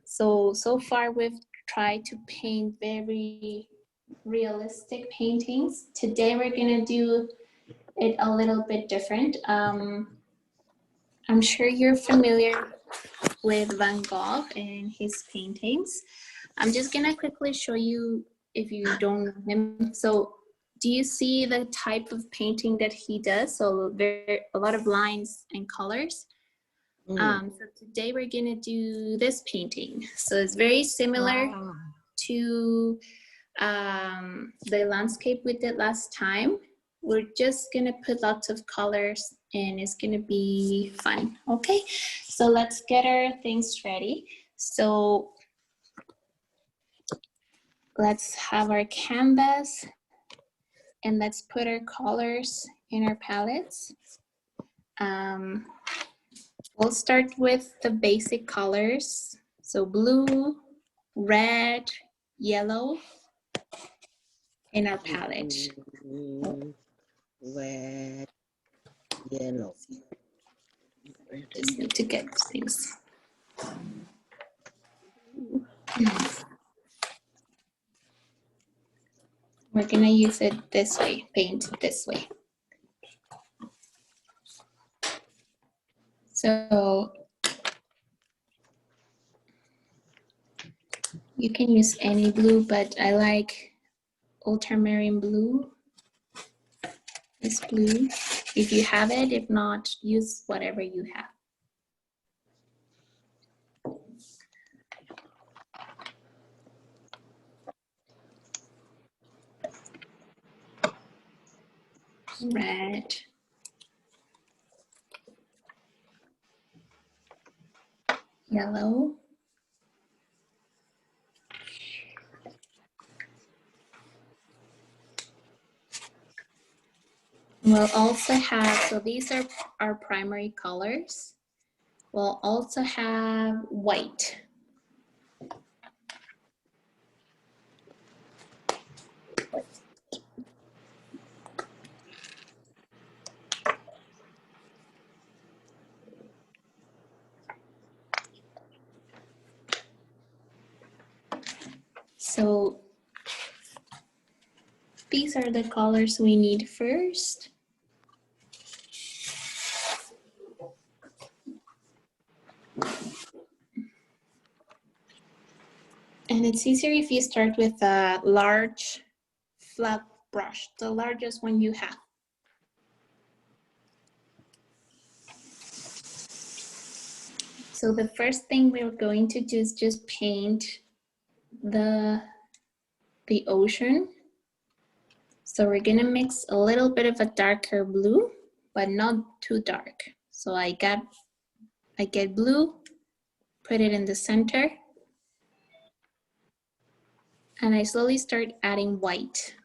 So far we've tried to paint very realistic paintings. Today we're gonna do it a little bit different. I'm sure you're familiar with Van Gogh and his paintings. I'm just gonna quickly show you if you don't know him. So do you see the type of painting that he does? So there a lot of lines and colors. So today we're gonna do this painting. So it's very similar to the landscape we did last time. We're just gonna put lots of colors and it's gonna be fun, okay? So let's get our things ready. So let's have our canvas and let's put our colors in our palettes. We'll start with the basic colors. So blue, red, yellow in our palette. Red, yellow. Just need to get things. We're gonna use it this way, paint this way. So you can use any blue, but I like ultramarine blue. This blue, if you have it, if not, use whatever you have. Red. Yellow. We'll also have, so these are our primary colors. We'll also have white. So these are the colors we need first. And it's easier if you start with a large flat brush, the largest one you have. So the first thing we're going to do is just paint the ocean. So we're gonna mix a little bit of a darker blue, but not too dark. So I get blue, put it in the center, and I slowly start adding white.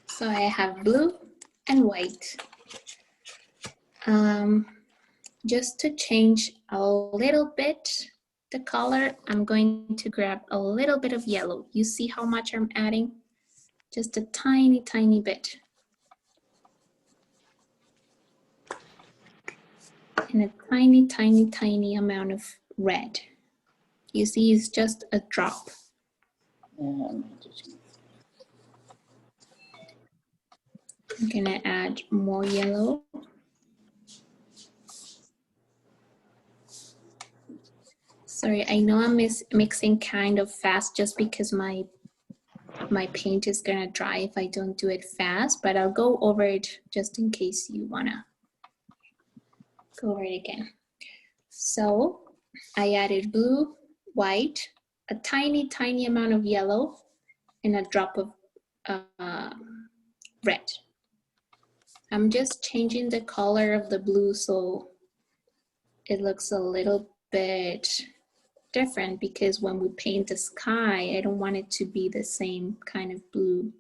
So I have blue and white. Just to change a little bit the color, I'm going to grab a little bit of yellow. You see how much I'm adding? Just a tiny, tiny bit. And a tiny, tiny, tiny amount of red. You see, it's just a drop. I'm gonna add more yellow. Sorry, I know I'm mixing kind of fast just because my paint is gonna dry if I don't do it fast, but I'll go over it just in case you wanna go over it again. So I added blue, white, a tiny, tiny amount of yellow, and a drop of red. I'm just changing the color of the blue so it looks a little bit different, because when we paint the sky, I don't want it to be the same kind of blue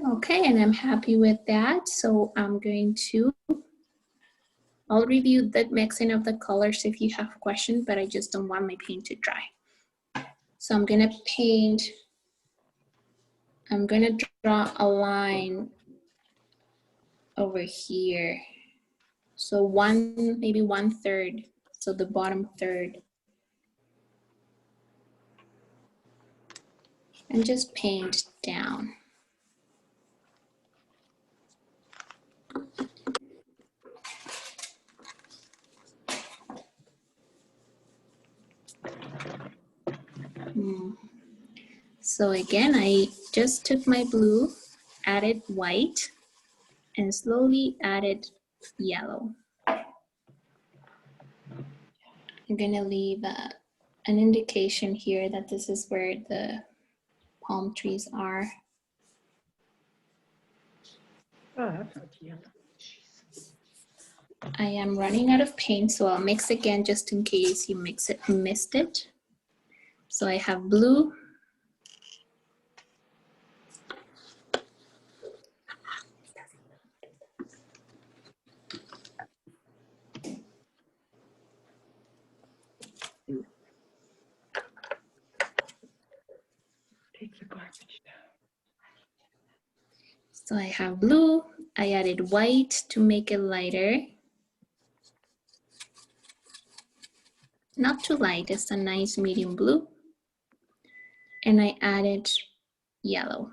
Okay, and I'm happy with that. So I'm going to, I'll review the mixing of the colors if you have questions, but I just don't want my paint to dry. So I'm gonna paint, I'm gonna draw a line over here. So maybe 1/3, so the bottom third. And just paint down. So again, I just took my blue, added white, and slowly added yellow. I'm gonna leave an indication here that this is where the palm trees are. Oh, that's not yellow. I am running out of paint, so I'll mix again just in case you missed it. So I have blue, Take the garbage down. so I have blue. I added white to make it lighter. Not too light, it's a nice medium blue. And I added yellow.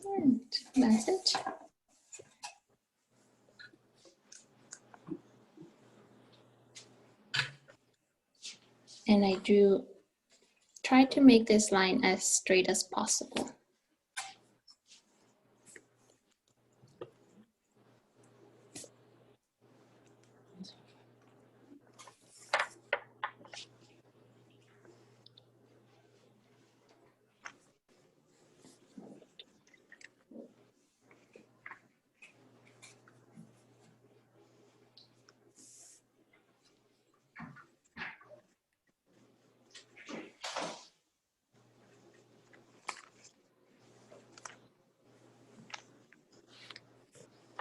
And that's it. And I try to make this line as straight as possible.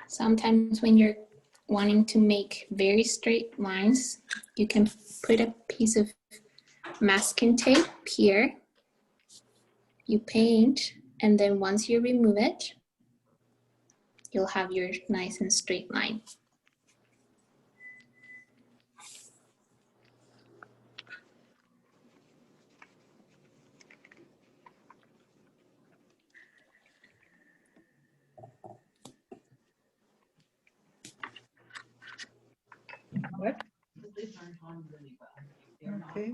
Sometimes when you're wanting to make very straight lines, you can put a piece of masking tape here. You paint, and then once you remove it, you'll have your nice and straight line. What? Okay.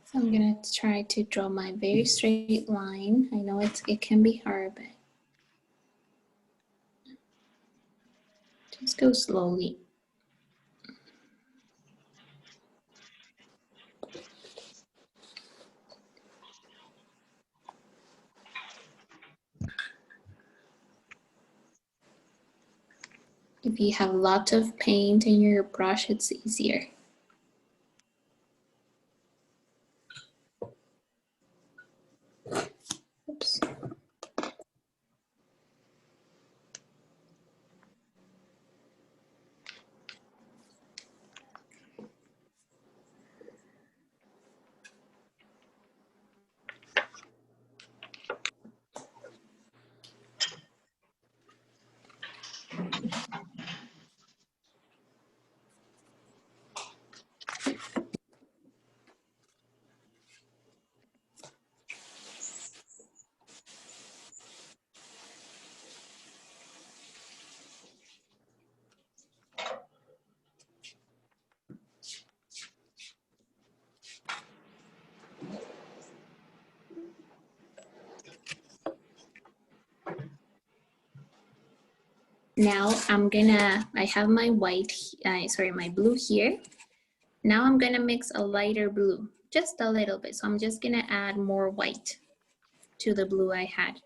So I'm gonna try to draw my very straight line. I know it can be hard, but just go slowly. If you have lots of paint in your brush, it's easier. Oops. Now I have my my blue here. Now I'm gonna mix a lighter blue, just a little bit. So I'm just gonna add more white to the blue I had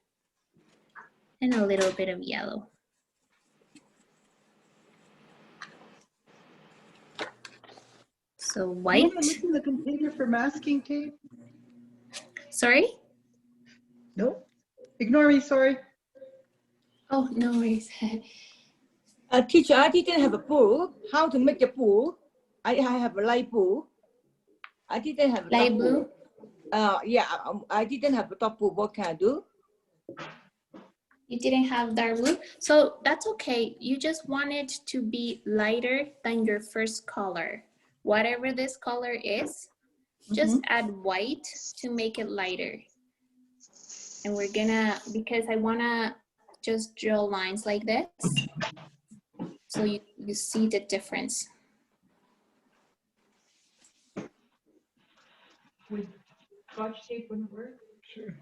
and a little bit of yellow. So white. You want to listen to the container for masking tape? Sorry? No. Ignore me, sorry. Oh, no worries. Teacher, I didn't have a pool. How to make a pool? I have a light pool. I didn't have a Light top blue? pool. Yeah, I didn't have a top pool. What can I do? You didn't have dark blue? So that's okay. You just want it to be lighter than your first color. Whatever this color is, just add white to make it lighter. And we're gonna, because I wanna just draw lines like this, so you see the difference. Would Scotch tape wouldn't work? Sure.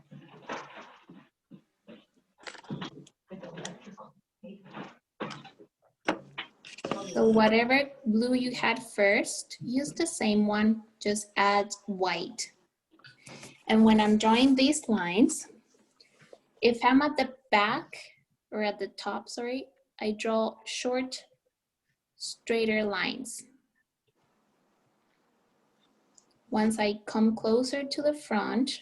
With electrical tape. So whatever blue you had first, use the same one, just add white. And when I'm drawing these lines, if I'm at the back or at the top, sorry, I draw short, straighter lines. Once I come closer to the front,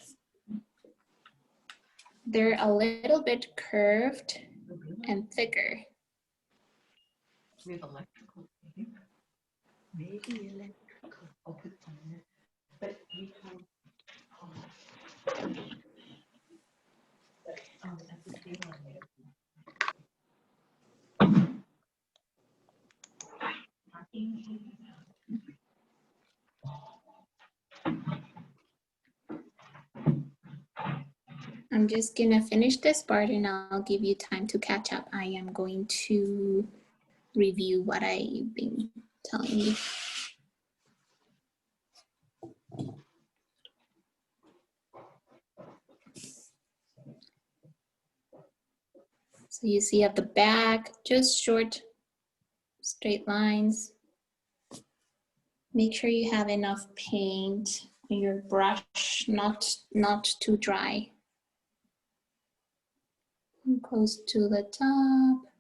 they're a little bit curved and thicker. With electrical tape. Maybe electrical. I'll put some in there. But you can. At the table I made it. I'm just gonna finish this part and I'll give you time to catch up. I am going to review what I've been telling you. So you see at the back, just short, straight lines. Make sure you have enough paint on your brush, not too dry. And close to the top.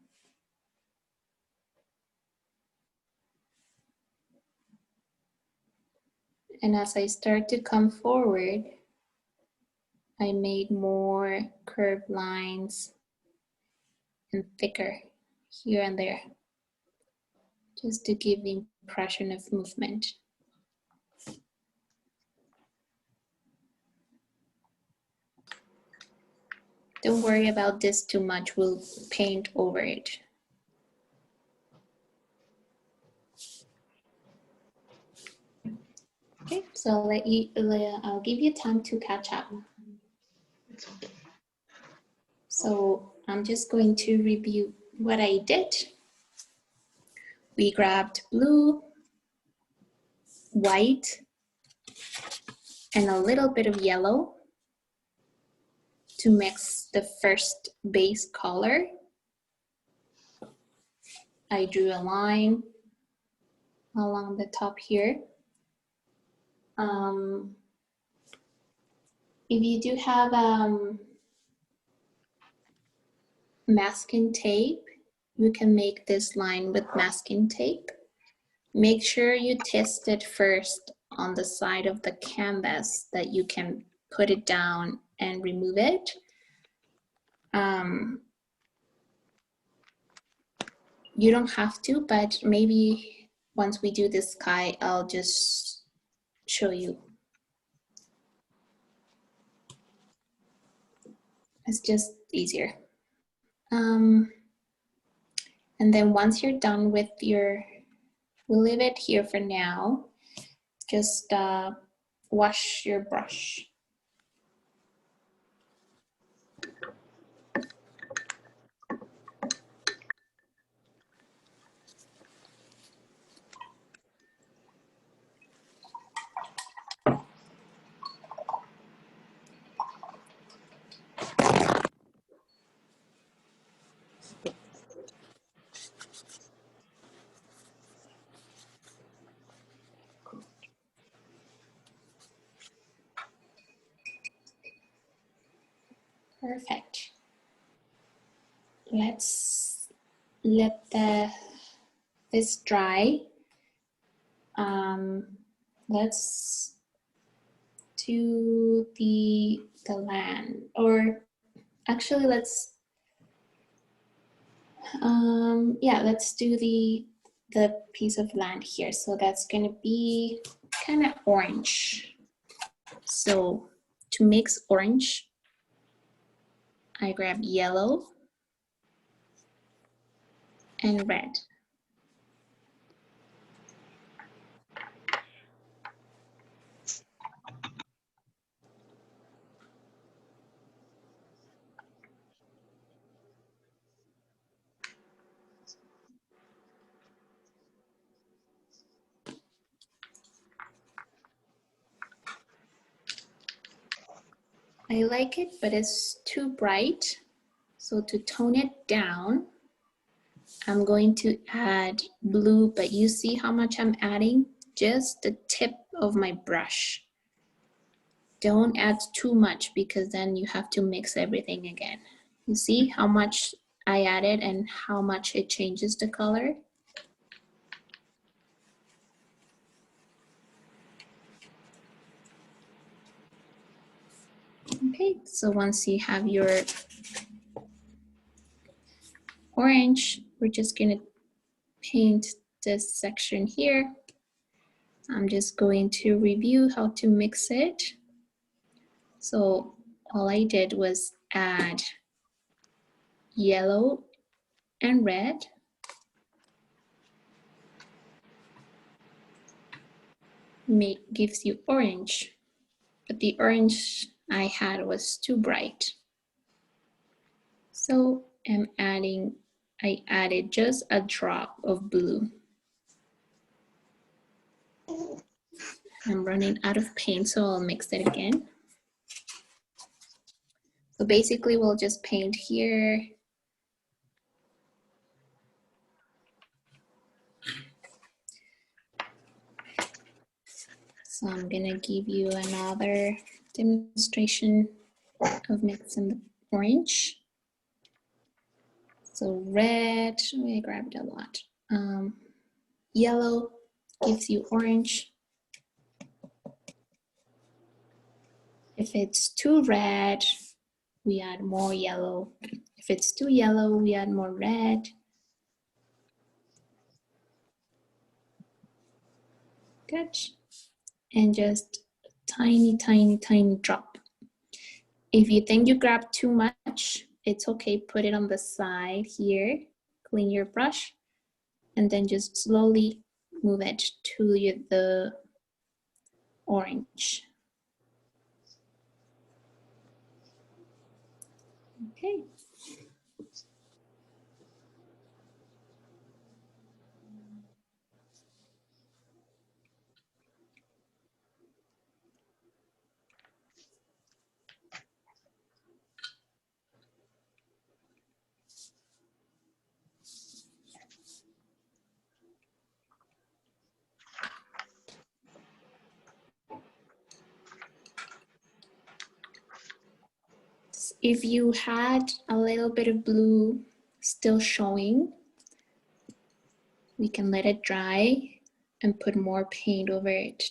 And as I start to come forward, I made more curved lines and thicker here and there, just to give the impression of movement. Don't worry about this too much, we'll paint over it. Okay, so I'll give you time to catch up. So I'm just going to review what I did. We grabbed blue, white, and a little bit of yellow to mix the first base color. I drew a line along the top here. If you do have masking tape, you can make this line with masking tape. Make sure you test it first on the side of the canvas that you can put it down and remove it. You don't have to, but maybe once we do the sky, I'll just show you. It's just easier. And then once you're done with we'll leave it here for now. Just wash your brush. Perfect. Let's let this dry. Let's do the land, or actually let's do the piece of land here. So that's gonna be kind of orange. So to mix orange, I grab yellow and red. I like it, but it's too bright. So to tone it down, I'm going to add blue, but you see how much I'm adding? Just the tip of my brush. Don't add too much because then you have to mix everything again. You see how much I added and how much it changes the color? Okay, so once you have your orange, we're just gonna paint this section here. I'm just going to review how to mix it. So all I did was add yellow and red. Gives you orange, but the orange I had was too bright. So I added just a drop of blue. I'm running out of paint, so I'll mix it again. So basically we'll just paint here. So I'm gonna give you another demonstration of mixing the orange. So red, I grabbed a lot. Yellow gives you orange. If it's too red, we add more yellow. If it's too yellow, we add more red. Good. And just tiny, tiny, tiny drop. If you think you grabbed too much, it's okay, put it on the side here, clean your brush, and then just slowly move it to the orange. Okay. If you had a little bit of blue still showing, we can let it dry and put more paint over it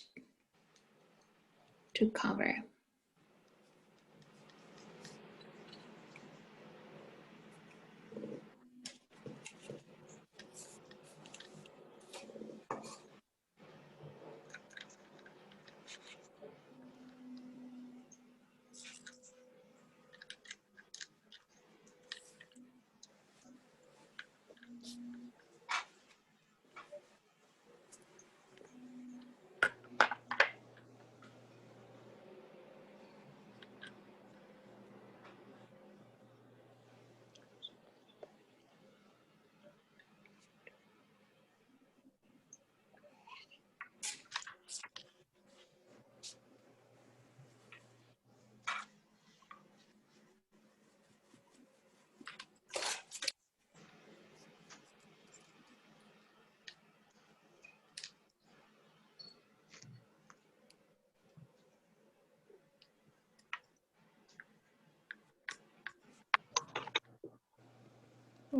to cover.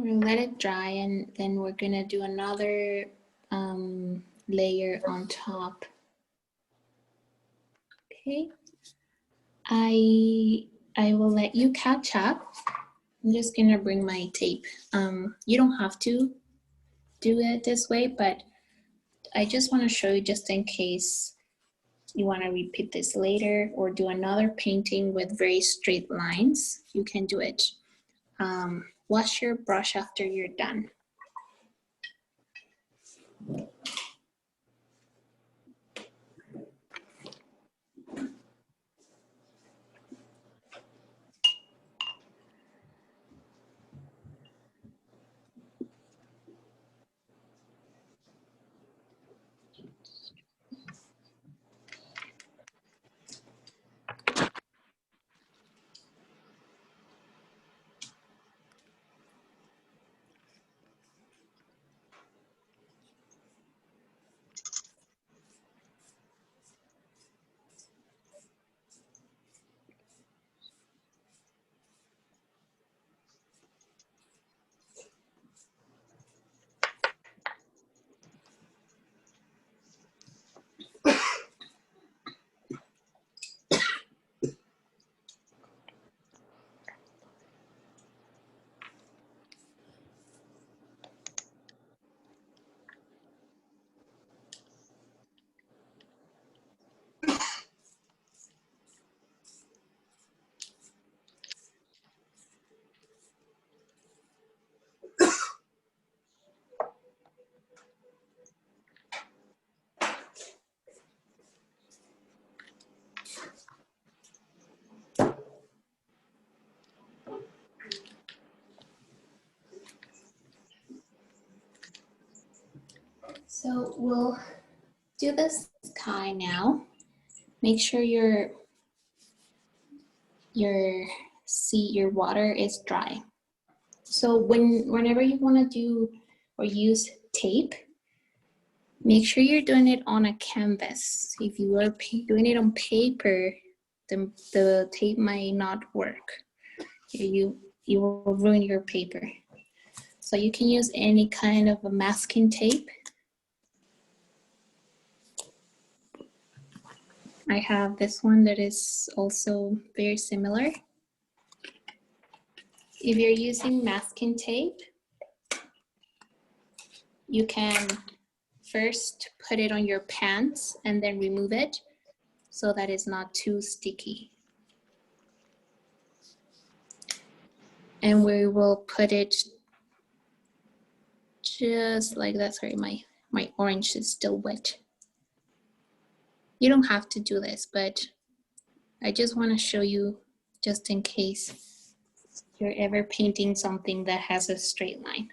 We're gonna let it dry and then we're gonna do another layer on top. Okay. I will let you catch up. I'm just gonna bring my tape. You don't have to do it this way, but I just wanna show you just in case you wanna repeat this later or do another painting with very straight lines, you can do it. Wash your brush after you're done. So we'll do the sky now. Make sure your water is dry. So whenever you want to do or use tape, make sure you're doing it on a canvas. If you are doing it on paper, the tape might not work. You will ruin your paper. So you can use any kind of a masking tape. I have this one that is also very similar. If you're using masking tape, you can first put it on your pants and then remove it so that it's not too sticky. And we will put it just like that. Sorry, my orange is still wet. You don't have to do this, but I just want to show you just in case you're ever painting something that has a straight line.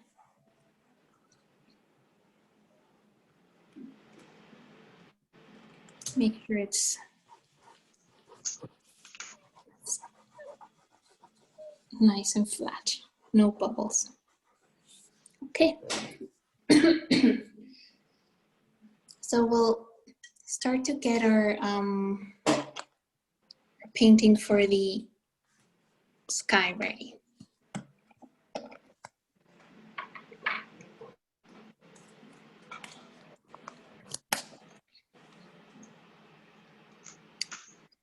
Make sure it's nice and flat, no bubbles. Okay. So we'll start to get our painting for the sky ready.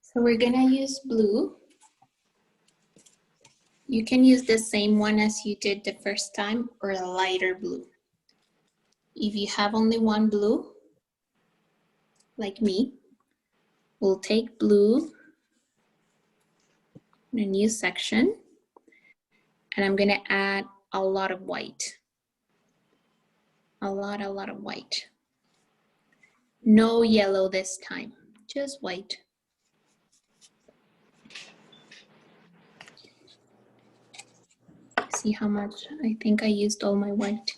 So we're gonna use blue. You can use the same one as you did the first time or a lighter blue. If you have only one blue, like me, we'll take blue in a new section, and I'm gonna add a lot of white. A lot of white. No yellow this time, just white. See how much? I think I used all my white.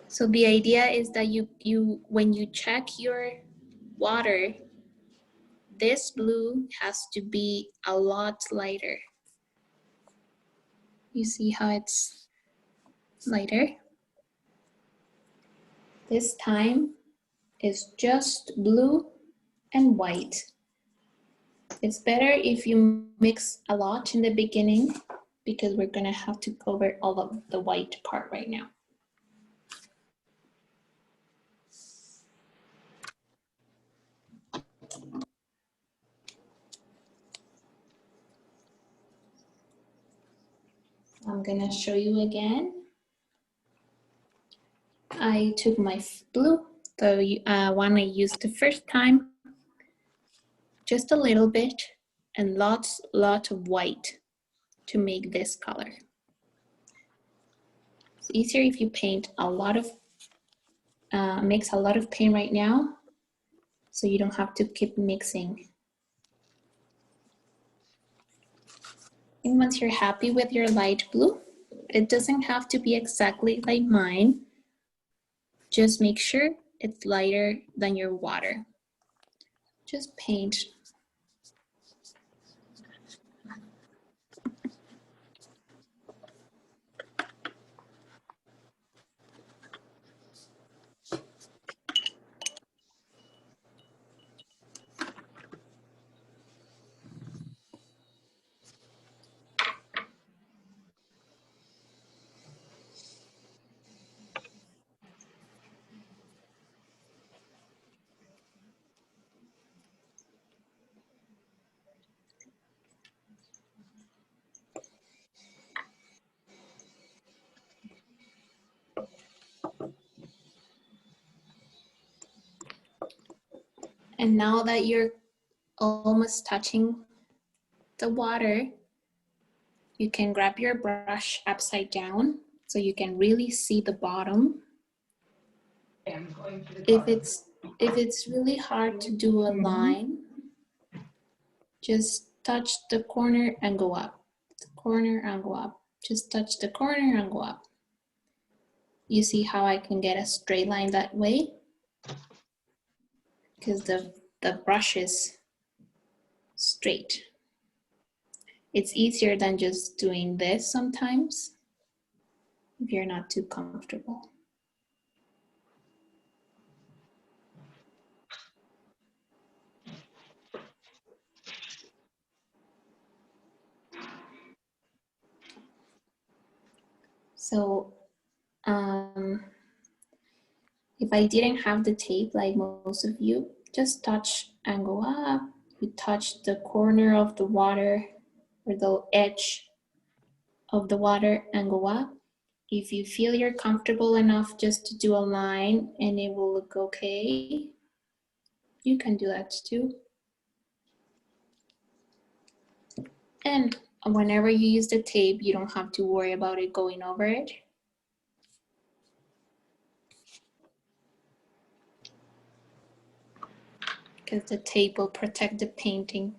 So the idea is that when you check your water, this blue has to be a lot lighter. You see how it's lighter? This time, is just blue and white. It's better if you mix a lot in the beginning because we're gonna have to cover all of the white part right now. I'm gonna show you again. I took my blue, the one I used the first time, just a little bit, and lots of white to make this color. It's easier if you paint a lot of, mix a lot of paint right now, so you don't have to keep mixing. And once you're happy with your light blue, it doesn't have to be exactly like mine. Just make sure it's lighter than your water. Just paint. And now that you're almost touching the water, you can grab your brush upside down so you can really see the bottom. I'm going to the If it's really hard to do a line, just touch the corner and go up. The corner and go up. Just touch the corner and go up. You see how I can get a straight line that way? Because the brush is straight. It's easier than just doing this sometimes if you're not too comfortable. So if I didn't have the tape like most of you, just touch and go up. You touch the corner of the water or the edge of the water and go up. If you feel you're comfortable enough just to do a line and it will look okay, you can do that too. And whenever you use the tape, you don't have to worry about it going over it. Because the tape will protect the painting.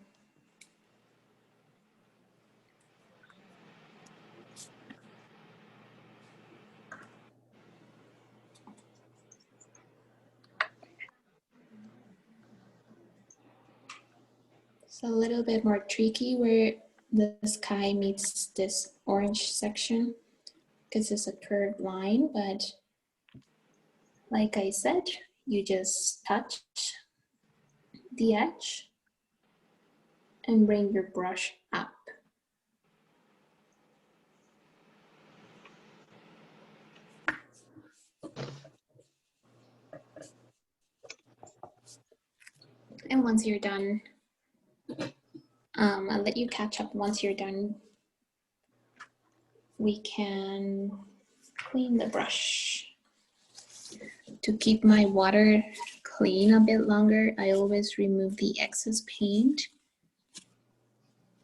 It's a little bit more tricky where the sky meets this orange section because it's a curved line, but like I said, you just touch the edge and bring your brush up. And once you're done, I'll let you catch up. Once you're done, we can clean the brush. To keep my water clean a bit longer, I always remove the excess paint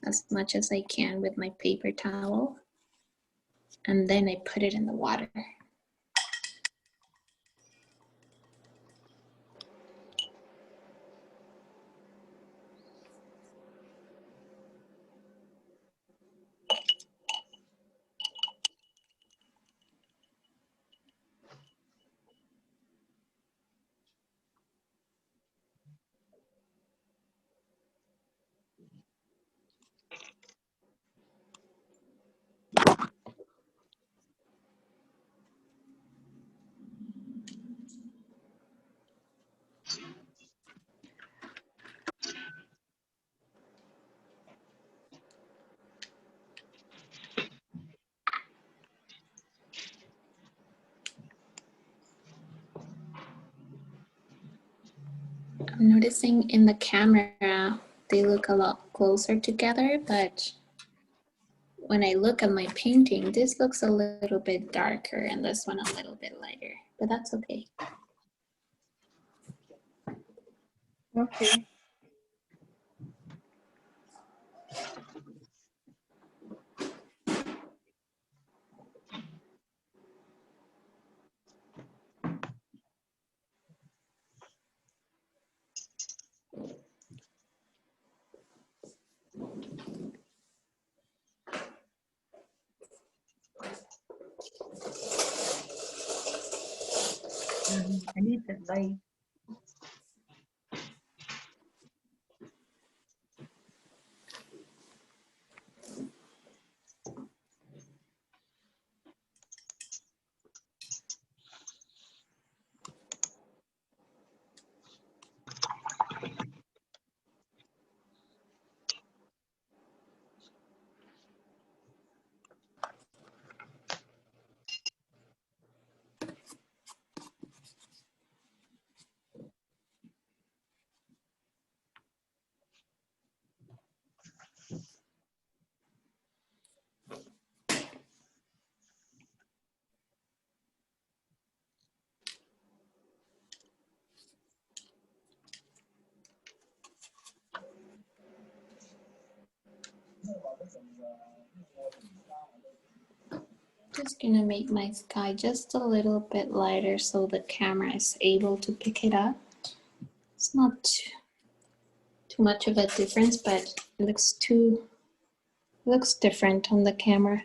as much as I can with my paper towel. And then I put it in the water. noticing in the camera, they look a lot closer together, but when I look at my painting, this looks a little bit darker and this one a little bit lighter, but that's okay. Okay. I need the light. Just gonna make my sky just a little bit lighter so the camera is able to pick it up. It's not too much of a difference, but it looks different on the camera.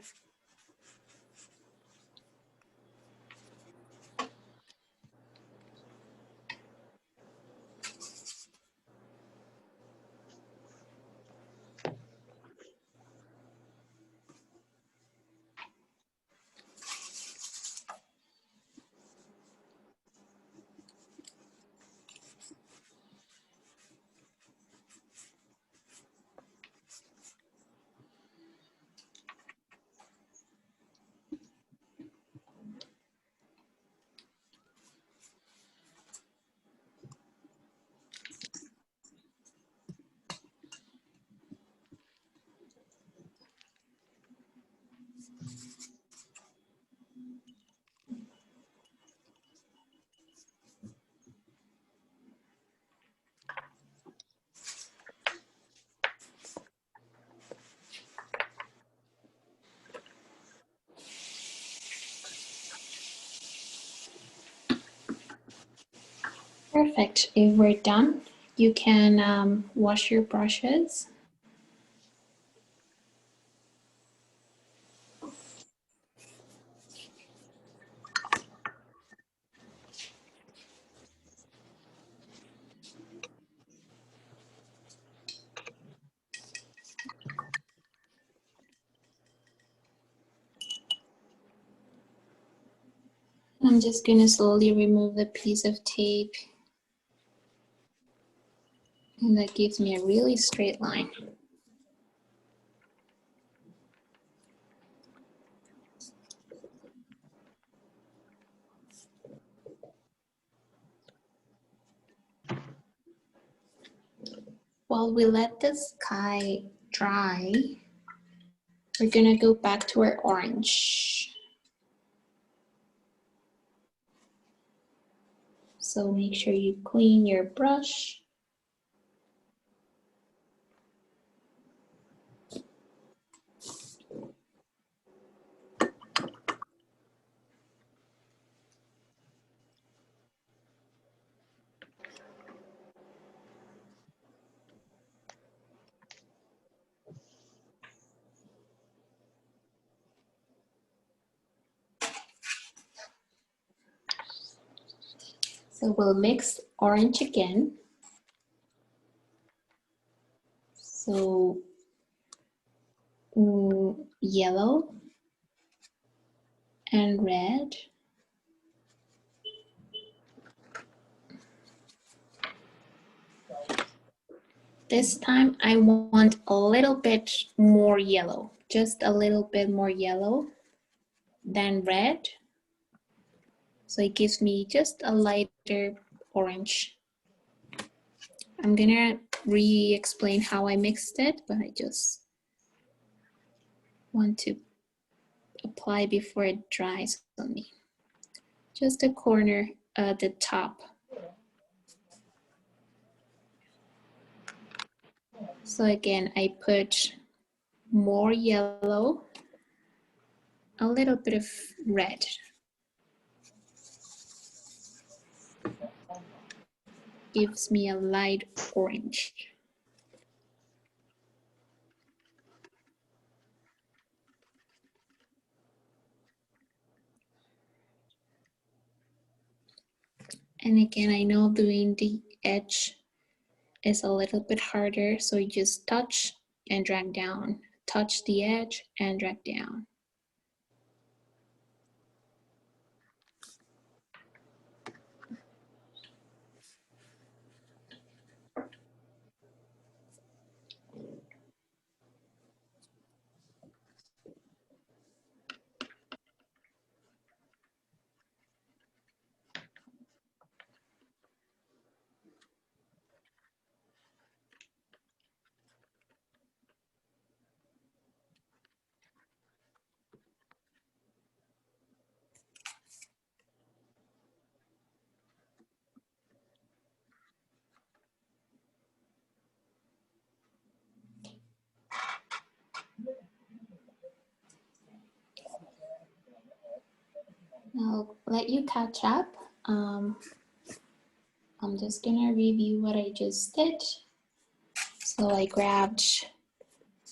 Perfect. If we're done, you can wash your brushes. I'm just gonna slowly remove the piece of tape. And that gives me a really straight line. While we let the sky dry, we're gonna go back to our orange. So make sure you clean your brush. So we'll mix orange again. So yellow and red. This time I want a little bit more yellow, just a little bit more yellow than red. So it gives me just a lighter orange. I'm gonna re-explain how I mixed it, but I just want to apply before it dries on me. Just the corner at the top. So again, I put more yellow, a little bit of red. Gives me a light orange. And again, I know doing the edge is a little bit harder, so you just touch and drag down. Touch the edge and drag down. I'll let you catch up. I'm just gonna review what I just did. So I grabbed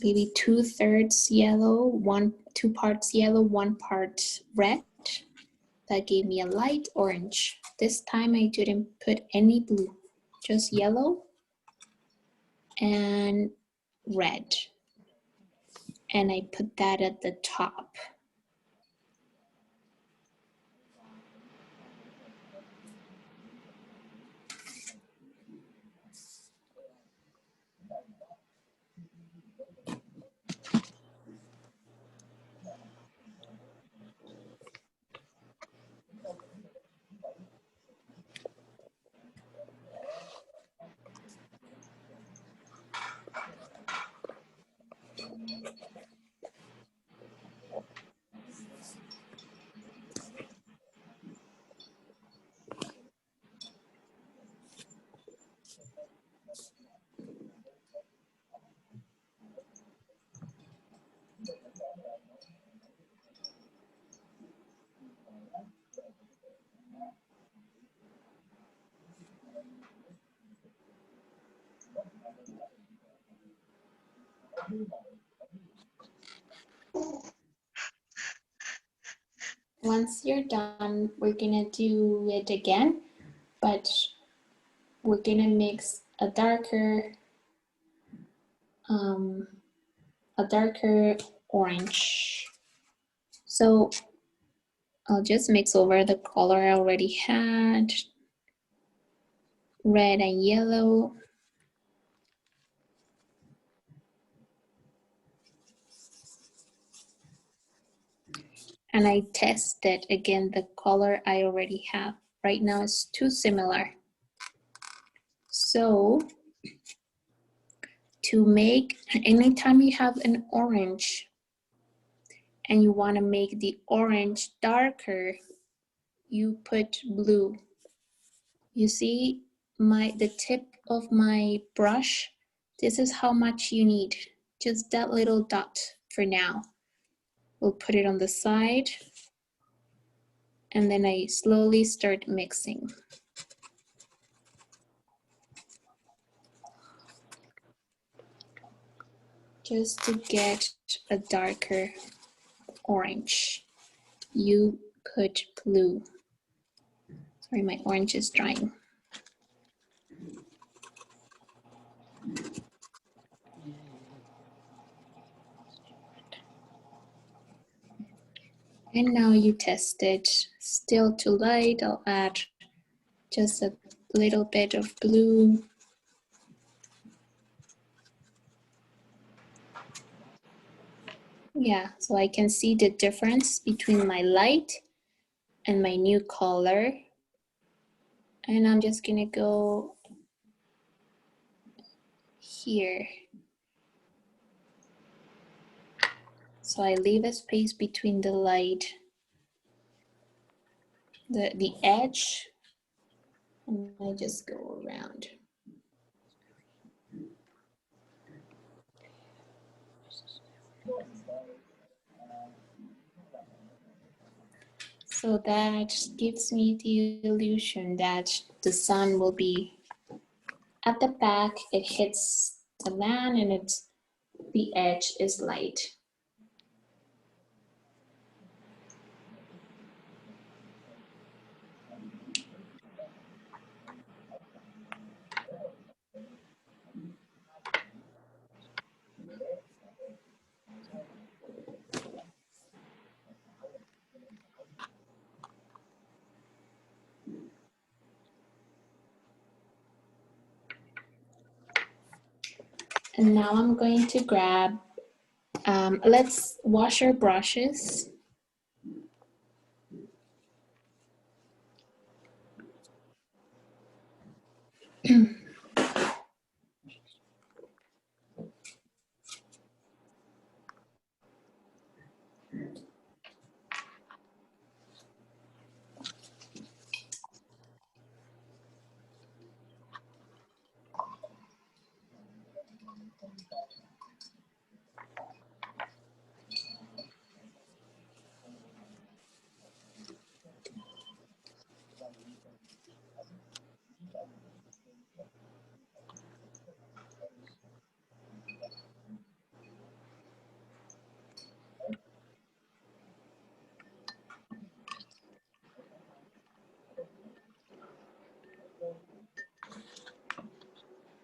maybe 2/3 yellow, 2 parts yellow, 1 part red. That gave me a light orange. This time I didn't put any blue, just yellow and red. And I put that at the top. Once you're done, we're gonna do it again, but we're gonna mix a darker orange. So I'll just mix over the color I already had, red and yellow. And I tested again the color I already have. Right now it's too similar. So to make, anytime you have an orange and you want to make the orange darker, you put blue. You see the tip of my brush? This is how much you need. Just that little dot for now. We'll put it on the side and then I slowly start mixing. Just to get a darker orange, you put blue. Sorry, my orange is drying. And now you test it. Still too light, I'll add just a little bit of blue. Yeah, so I can see the difference between my light and my new color. And I'm just gonna go here. So I leave a space between the light, the edge, and I just go around. So that gives me the illusion that the sun will be at the back, it hits the land and the edge is light. And now I'm going to grab, let's wash our brushes.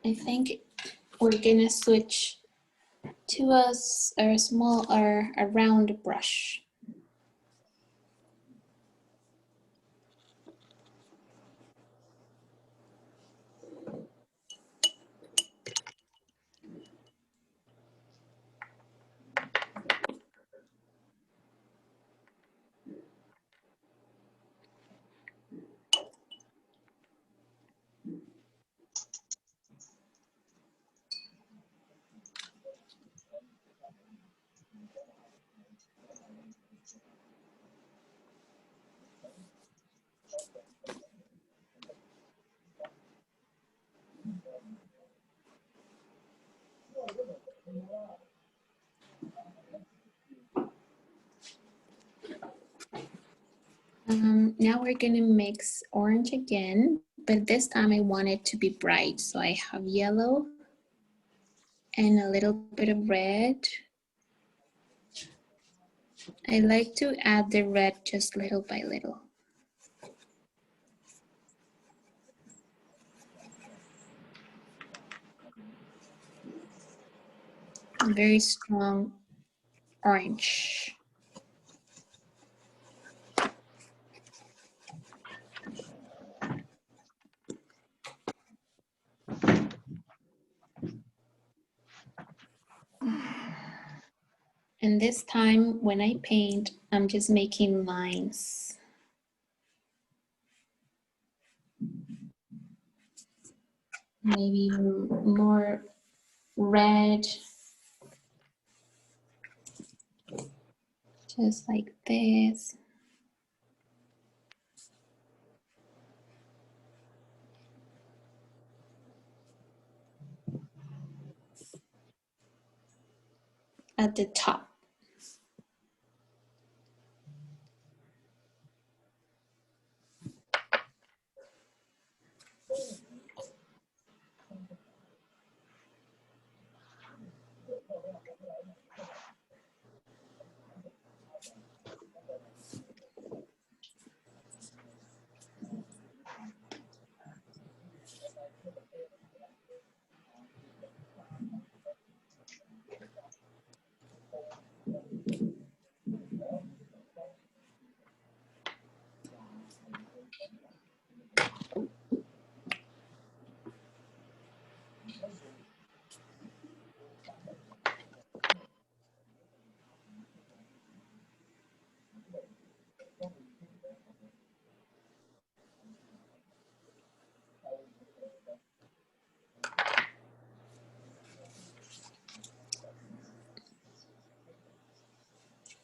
I think we're gonna switch to a small or a round brush. Now we're gonna mix orange again, but this time I want it to be bright. So I have yellow and a little bit of red. I like to add the red just little by little. Very strong orange. And this time when I paint, I'm just making lines. Maybe more red, just like this. At the top.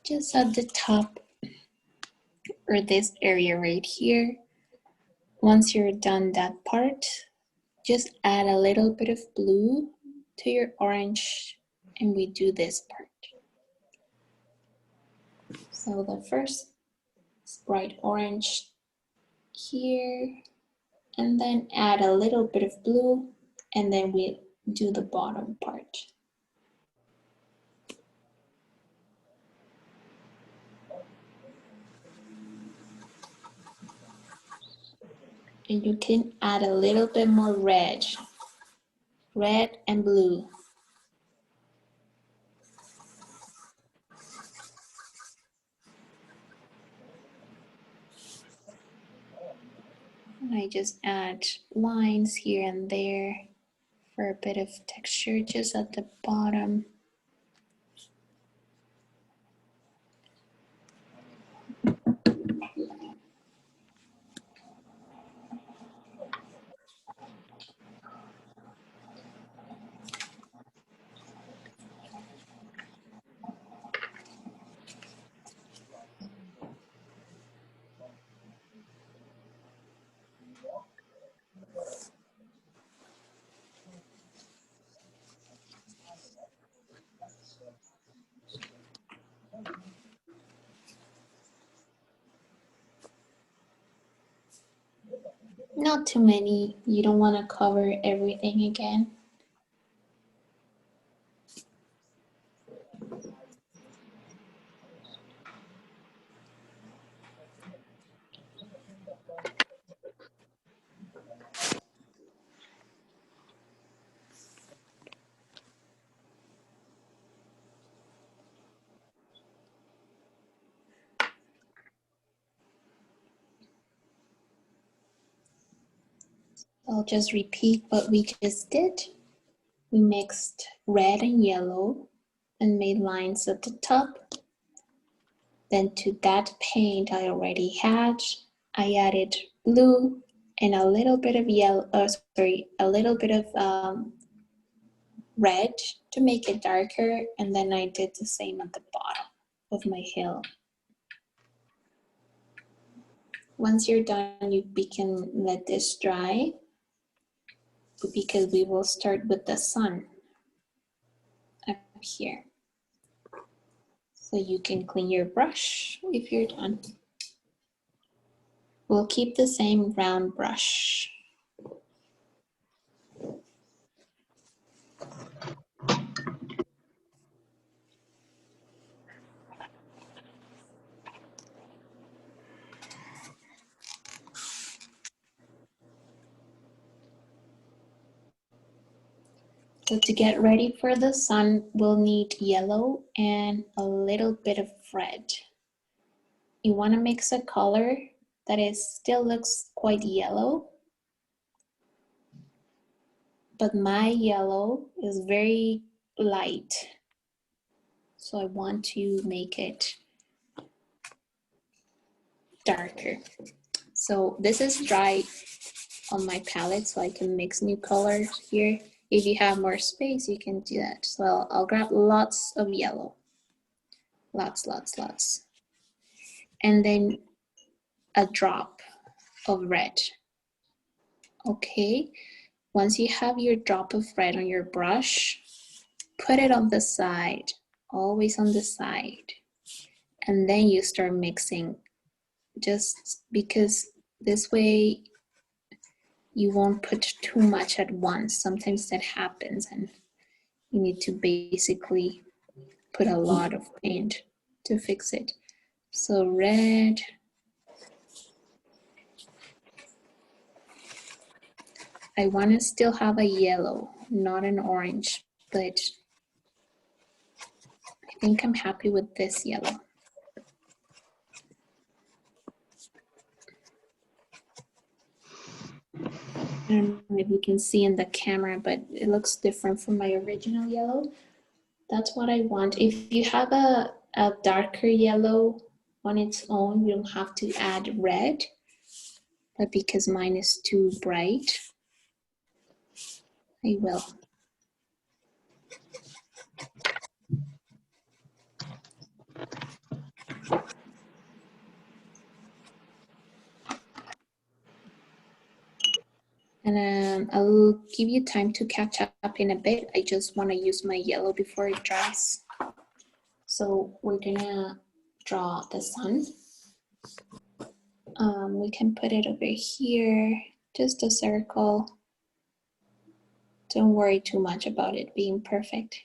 just at the top or this area right here. Once you're done that part, just add a little bit of blue to your orange and we do this part. So the first is bright orange here, and then add a little bit of blue, and then we do the bottom part. And you can add a little bit more red and blue. And I just add lines here and there for a bit of texture just at the bottom. Not too many. You don't want to cover everything again. I'll just repeat what we just did. We mixed red and yellow and made lines at the top. Then to that paint I already had, I added blue and a little bit of yellow, a little bit of red to make it darker. And then I did the same at the bottom of my hill. Once you're done, we can let this dry because we will start with the sun up here. So you can clean your brush if you're done. We'll keep the same round brush. So to get ready for the sun, we'll need yellow and a little bit of red. You want to mix a color that still looks quite yellow, but my yellow is very light. So I want to make it darker. So this is dry on my palette, so I can mix new colors here. If you have more space, you can do that. So I'll grab lots of yellow. Lots. And then a drop of red. Okay, once you have your drop of red on your brush, put it on the side, always on the side. And then you start mixing, just because this way you won't put too much at once. Sometimes that happens and you need to basically put a lot of paint to fix it. So red. I want to still have a yellow, not an orange, but I think I'm happy with this yellow. I don't know if you can see in the camera, but it looks different from my original yellow. That's what I want. If you have a darker yellow on its own, you don't have to add red, but because mine is too bright, I will. And I'll give you time to catch up in a bit. I just want to use my yellow before it dries. So we're gonna draw the sun. We can put it over here, just a circle. Don't worry too much about it being perfect.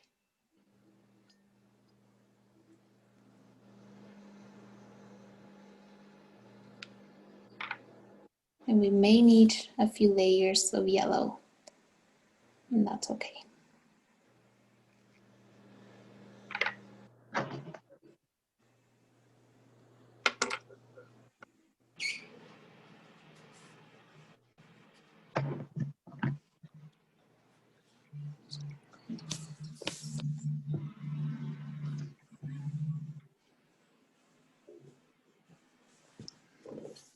And we may need a few layers of yellow, and that's okay.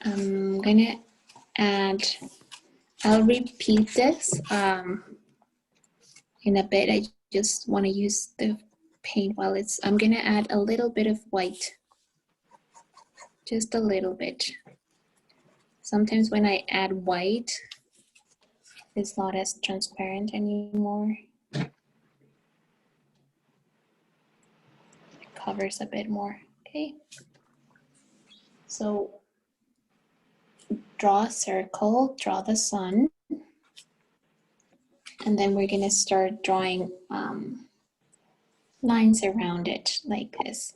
I'm gonna add, I'll repeat this in a bit. I just want to use the paint while I'm gonna add a little bit of white, just a little bit. Sometimes when I add white, it's not as transparent anymore. It covers a bit more, okay? So draw a circle, draw the sun, and then we're gonna start drawing lines around it like this.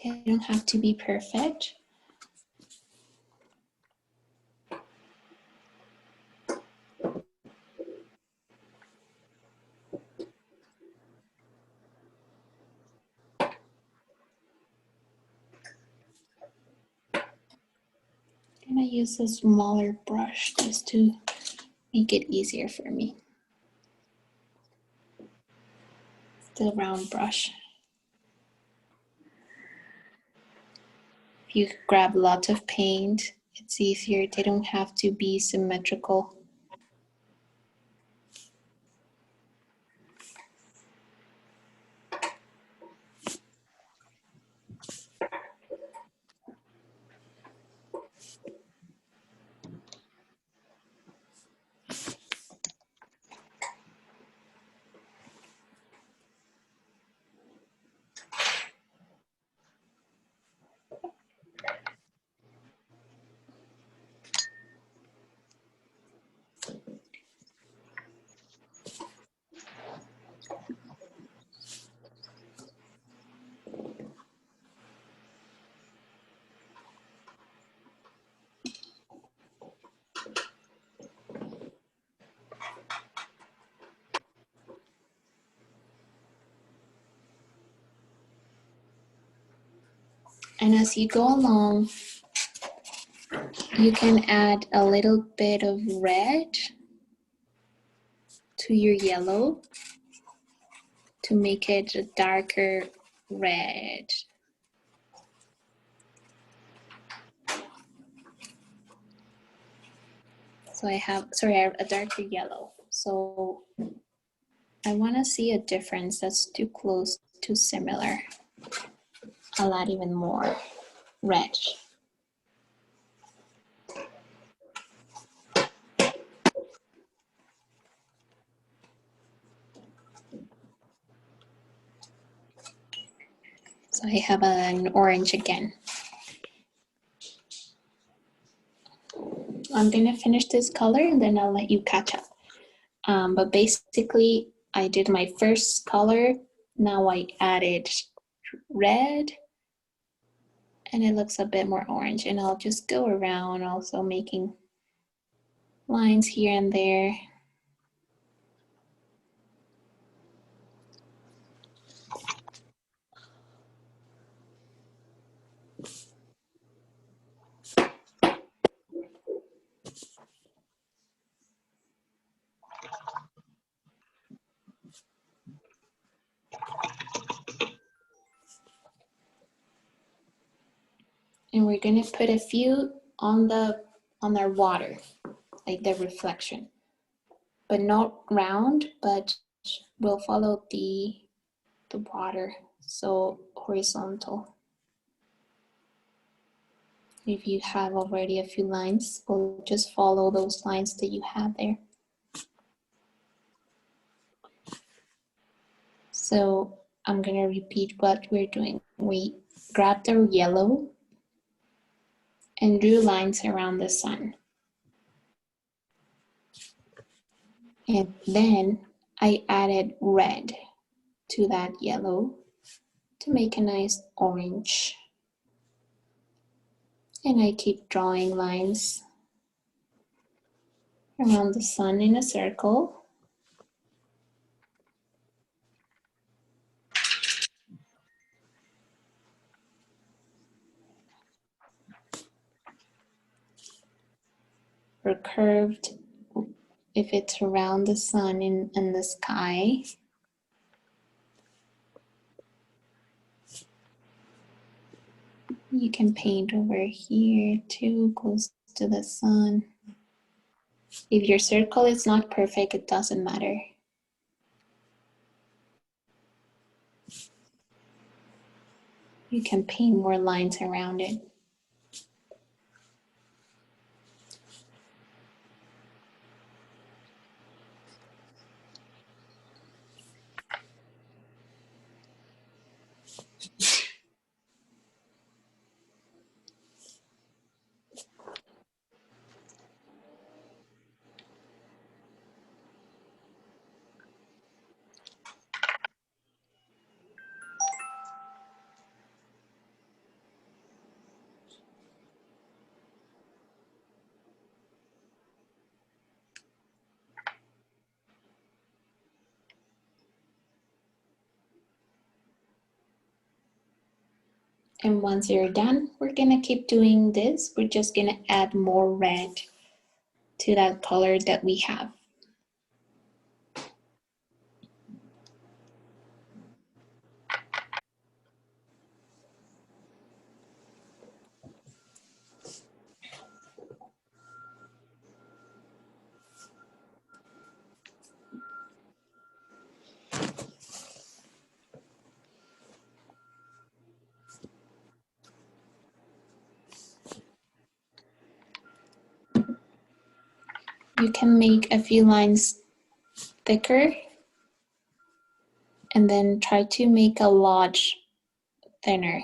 They don't have to be perfect. I'm gonna use a smaller brush just to make it easier for me. The round brush. If you grab lots of paint, it's easier. They don't have to be symmetrical. And as you go along, you can add a little bit of red to your yellow to make it a darker red. So I have, a darker yellow. So I want to see a difference that's too close to similar. I'll add even more red. So I have an orange again. I'm gonna finish this color and then I'll let you catch up. But basically I did my first color. Now I added red and it looks a bit more orange, and I'll just go around also making lines here and there. And we're gonna put a few on our water, like the reflection, but not round, but we'll follow the the water, so horizontal. If you have already a few lines, we'll just follow those lines that you have there. So I'm gonna repeat what we're doing. We grabbed our yellow and drew lines around the sun. And then I added red to that yellow to make a nice orange. And I keep drawing lines around the sun in a circle. Or curved if it's around the sun in the sky. You can paint over here too, close to the sun. If your circle is not perfect, it doesn't matter. You can paint more lines around it. And once you're done, we're gonna keep doing this. We're just gonna add more red to that color that we have. You can make a few lines thicker and then try to make a lot thinner.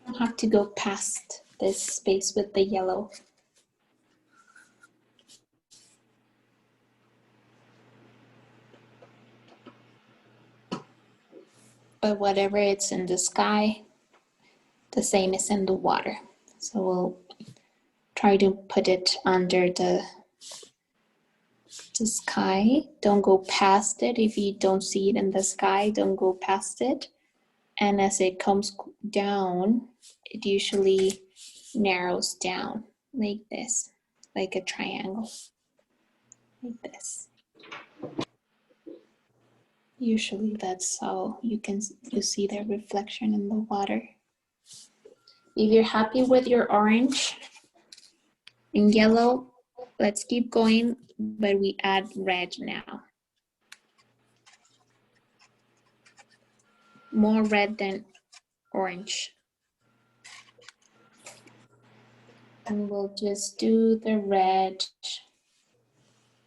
You don't have to go past this space with the yellow. But whatever it's in the sky, the same is in the water. So we'll try to put it under the sky. Don't go past it. If you don't see it in the sky, don't go past it. And as it comes down, it usually narrows down like this, like a triangle, like this. Usually that's how you see the reflection in the water. If you're happy with your orange and yellow, let's keep going, but we add red now. More red than orange. And we'll just do the red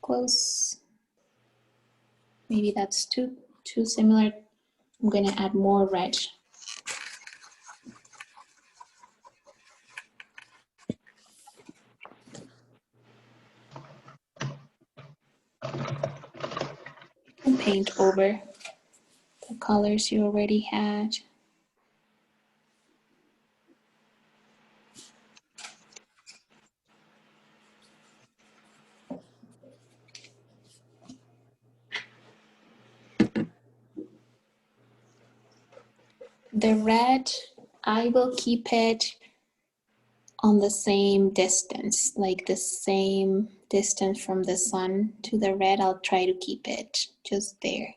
close. Maybe that's too similar. I'm gonna add more red. And paint over the colors you already had. The red, I will keep it on the same distance, like the same distance from the sun to the red. I'll try to keep it just there.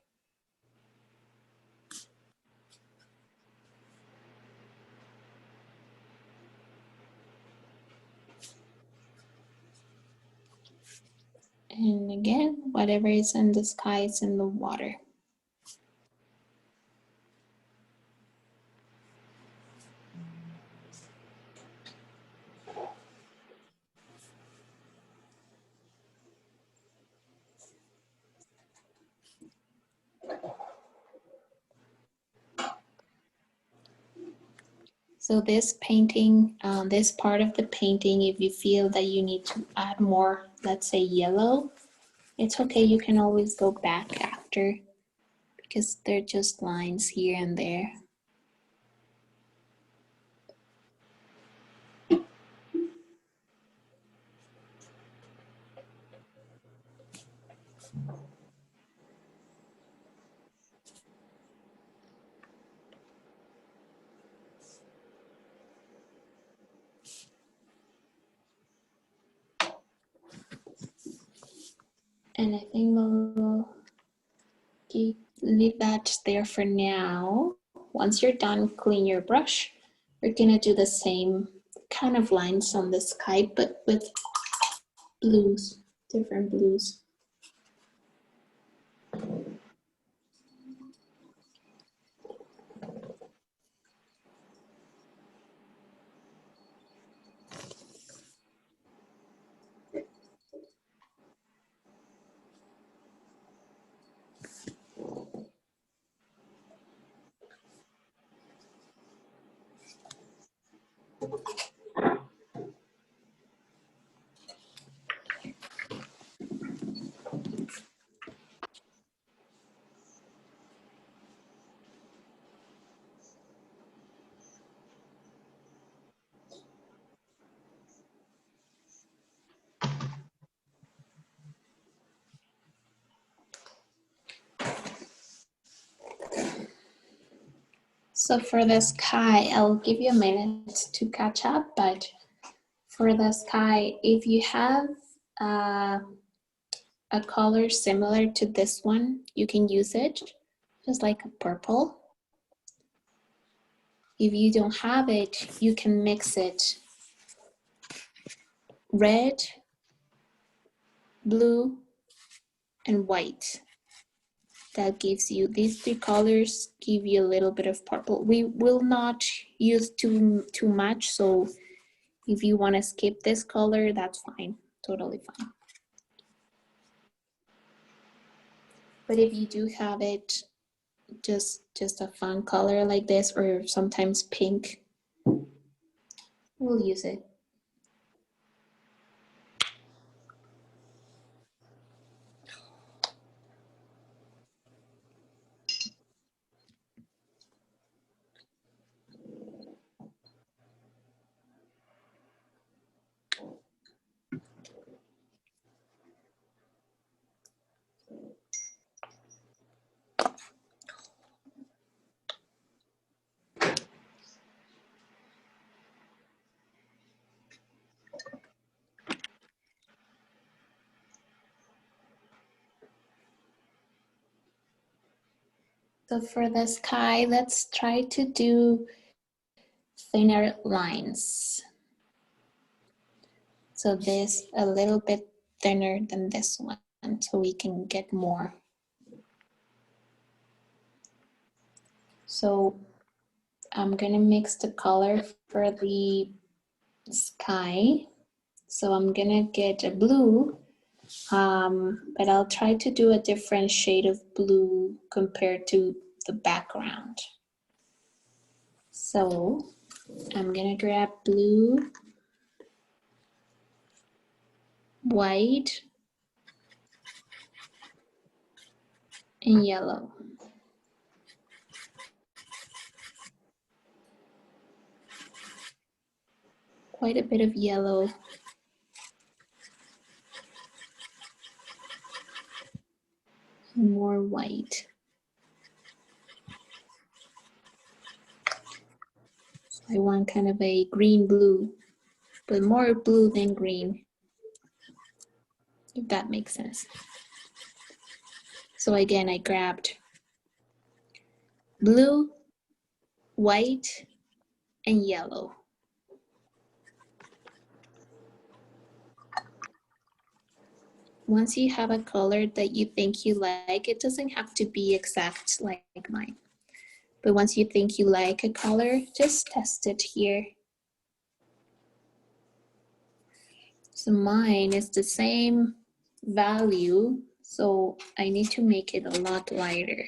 And again, whatever is in the sky is in the water. So this painting, this part of the painting, if you feel that you need to add more, let's say yellow, it's okay, you can always go back after because they're just lines here and there. And I think we'll leave that there for now. Once you're done, clean your brush. We're gonna do the same kind of lines on the sky, but with blues, different blues. So for the sky, I'll give you a minute to catch up, but for the sky, if you have a color similar to this one, you can use it, just like a purple. If you don't have it, you can mix it. Red, blue, and white. That gives you, these three colors give you a little bit of purple. We will not use too much, so if you want to skip this color, that's fine, totally fine. But if you do have it, just a fun color like this, or sometimes pink, we'll use it. So for the sky, let's try to do thinner lines. So this a little bit thinner than this one, so we can get more. So I'm gonna mix the color for the sky. So I'm gonna get a blue, but I'll try to do a different shade of blue compared to the background. So I'm gonna grab blue, white, and yellow. Quite a bit of yellow. And more white. I want kind of a green-blue, but more blue than green, if that makes sense. So again, I grabbed blue, white, and yellow. Once you have a color that you think you like, it doesn't have to be exact like mine. But once you think you like a color, just test it here. So mine is the same value, so I need to make it a lot lighter.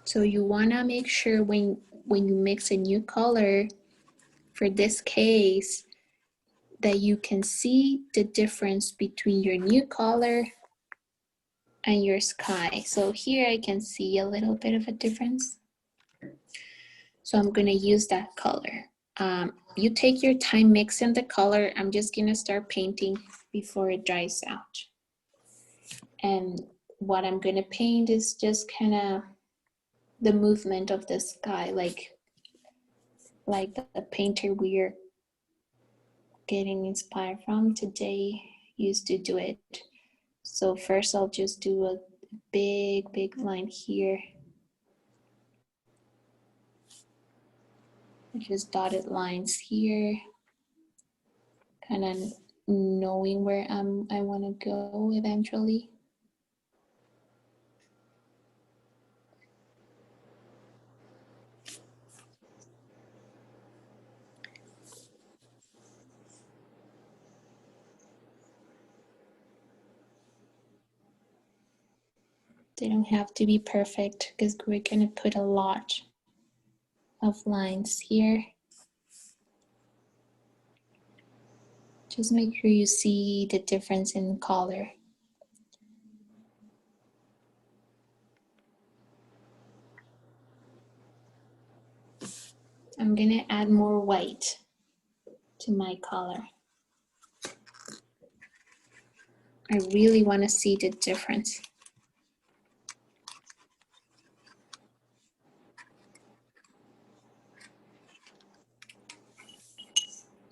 So you wanna make sure when you mix a new color, for this case, that you can see the difference between your new color and your sky. So here I can see a little bit of a difference. So I'm gonna use that color. You take your time mixing the color. I'm just gonna start painting before it dries out. And what I'm gonna paint is just kind of the movement of the sky, like the painter we're getting inspired from today used to do it. So first I'll just do a big line here. Just dotted lines here, kind of knowing where I want to go eventually. They don't have to be perfect because we're gonna put a lot of lines here. Just make sure you see the difference in color. I'm gonna add more white to my color. I really want to see the difference.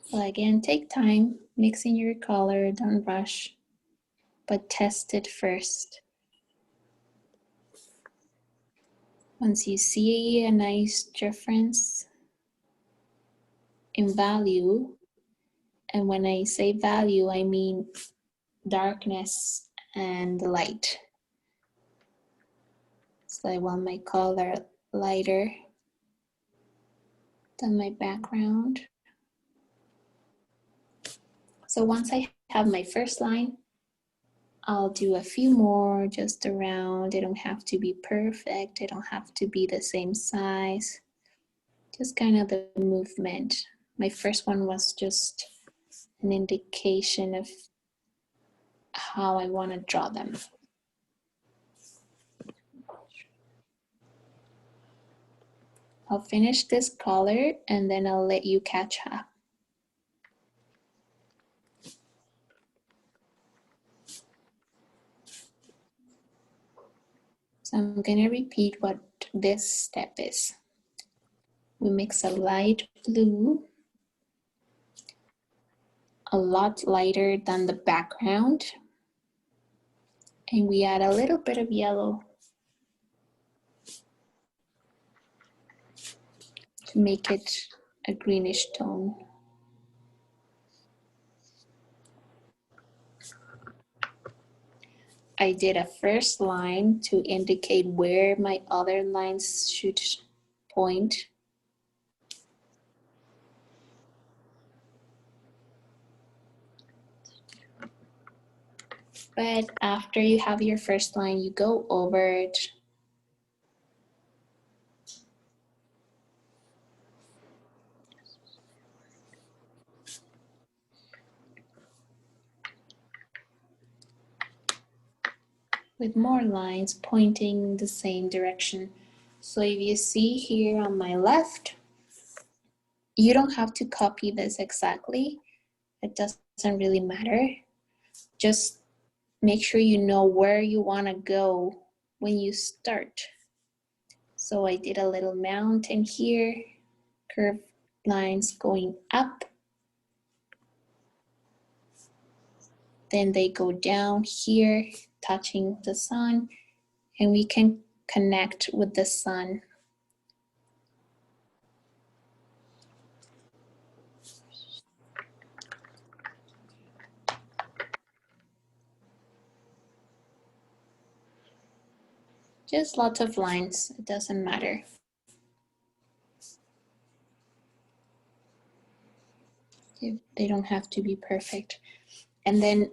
So again, take time mixing your color, don't rush, but test it first. Once you see a nice difference in value, and when I say value, I mean darkness and light. So I want my color lighter than my background. So once I have my first line, I'll do a few more just around. They don't have to be perfect. They don't have to be the same size. Just kind of the movement. My first one was just an indication of how I want to draw them. I'll finish this color and then I'll let you catch up. So I'm gonna repeat what this step is. We mix a light blue, a lot lighter than the background, and we add a little bit of yellow to make it a greenish tone. I did a first line to indicate where my other lines should point. But after you have your first line, you go over it. With more lines pointing in the same direction. So if you see here on my left, You don't have to copy this exactly. It doesn't really matter. Just make sure you know where you want to go when you start. So I did a little mountain here, curved lines going up. Then they go down here, touching the sun, and we can connect with the sun. Just lots of lines, it doesn't matter. They don't have to be perfect. And then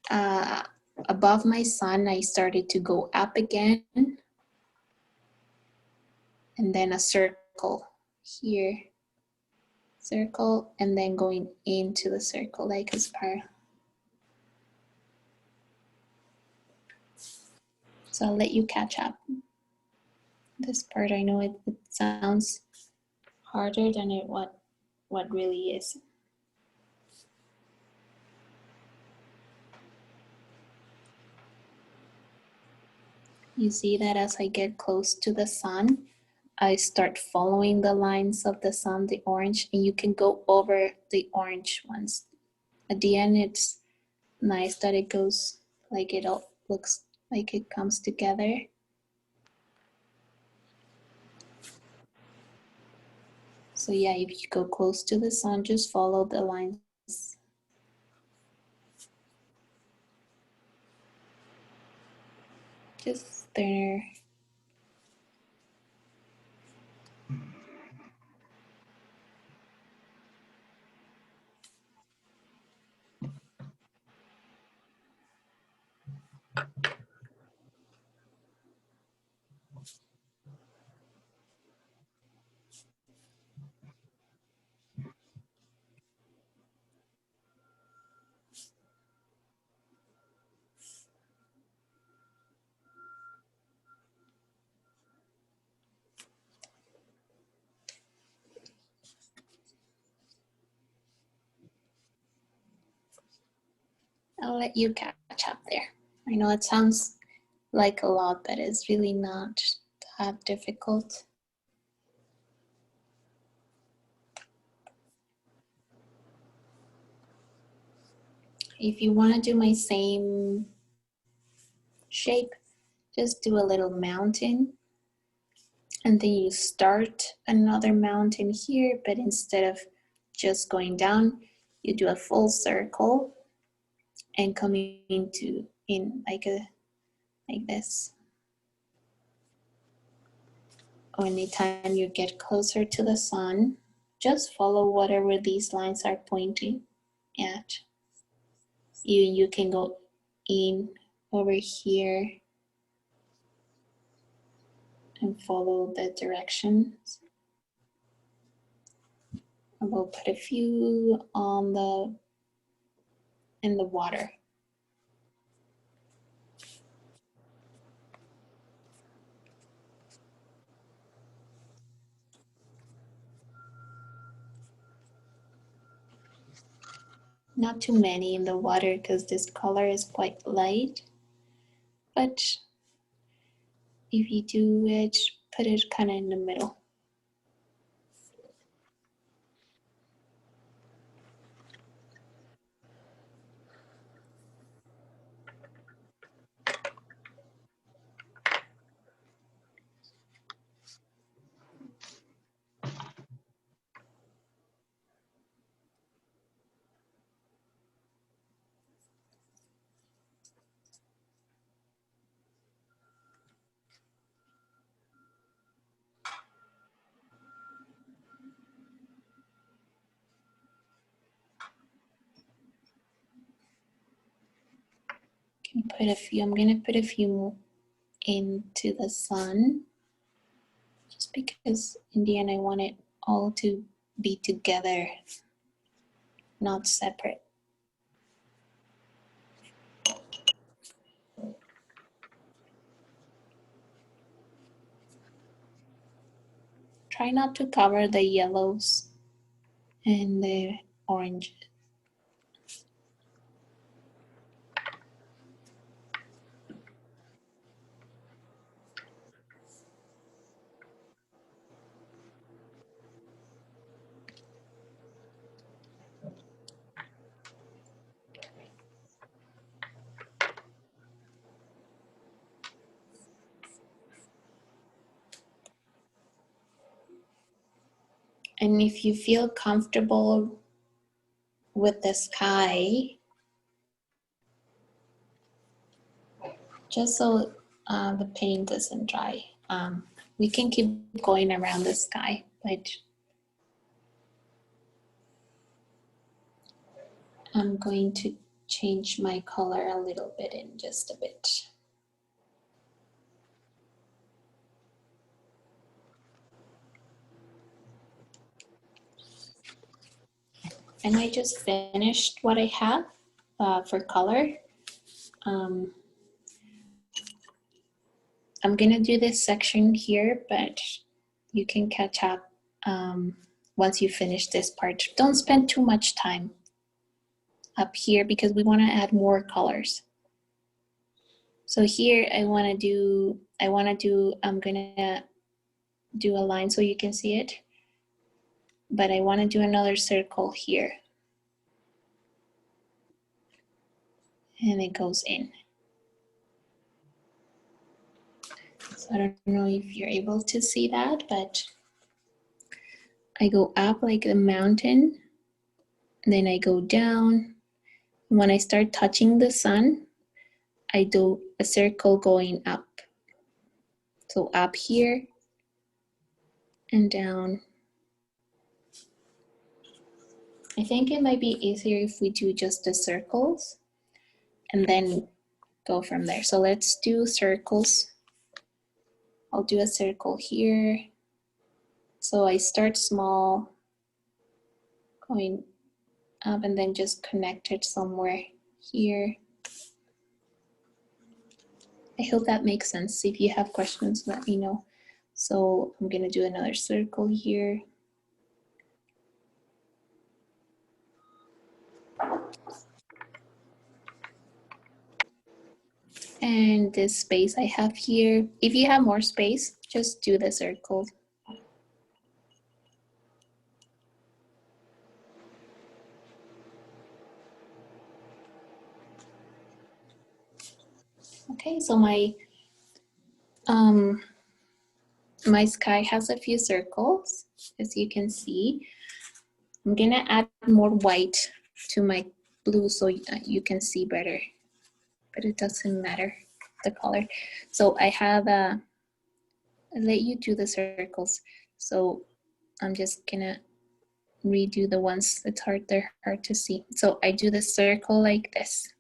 above my sun, I started to go up again. And then a circle here. Circle, and then going into the circle like a spiral. So I'll let you catch up. This part, I know it sounds harder than what really is. You see that as I get close to the sun, I start following the lines of the sun, the orange, and you can go over the orange ones. At the end, it's nice that it goes like it all looks like it comes together. So yeah, if you go close to the sun, just follow the lines. Just there. I'll let you catch up there. I know it sounds like a lot, but it's really not that difficult. If you want to do my same shape, just do a little mountain. And then you start another mountain here, but instead of just going down, you do a full circle and coming in like this. Anytime you get closer to the sun, just follow whatever these lines are pointing at. You can go in over here and follow the directions. I will put a few on in the water. Not too many in the water because this color is quite light. But if you do it, put it kind of in the middle. Can put a few. I'm gonna put a few into the sun, just because in the end I want it all to be together, not separate. Try not to cover the yellows and the orange. And if you feel comfortable with the sky, just so the paint doesn't dry, we can keep going around the sky, but I'm going to change my color a little bit in just a bit. And I just finished what I have for color. I'm gonna do this section here, but you can catch up once you finish this part. Don't spend too much time up here because we wanna add more colors. So here I'm gonna do a line so you can see it, but I wanna do another circle here. And it goes in. So I don't know if you're able to see that, but I go up like a mountain, and then I go down. When I start touching the sun, I do a circle going up. So up here and down. I think it might be easier if we do just the circles and then go from there. So let's do circles. I'll do a circle here. So I start small, going up and then just connect it somewhere here. I hope that makes sense. If you have questions, let me know. So I'm gonna do another circle here. And this space I have here, if you have more space, just do the circle. Okay, so my sky has a few circles, as you can see. I'm gonna add more white to my blue so you can see better, but it doesn't matter the color. So I have I'll let you do the circles. So I'm just gonna redo the ones that's they're hard to see. So I do the circle like this.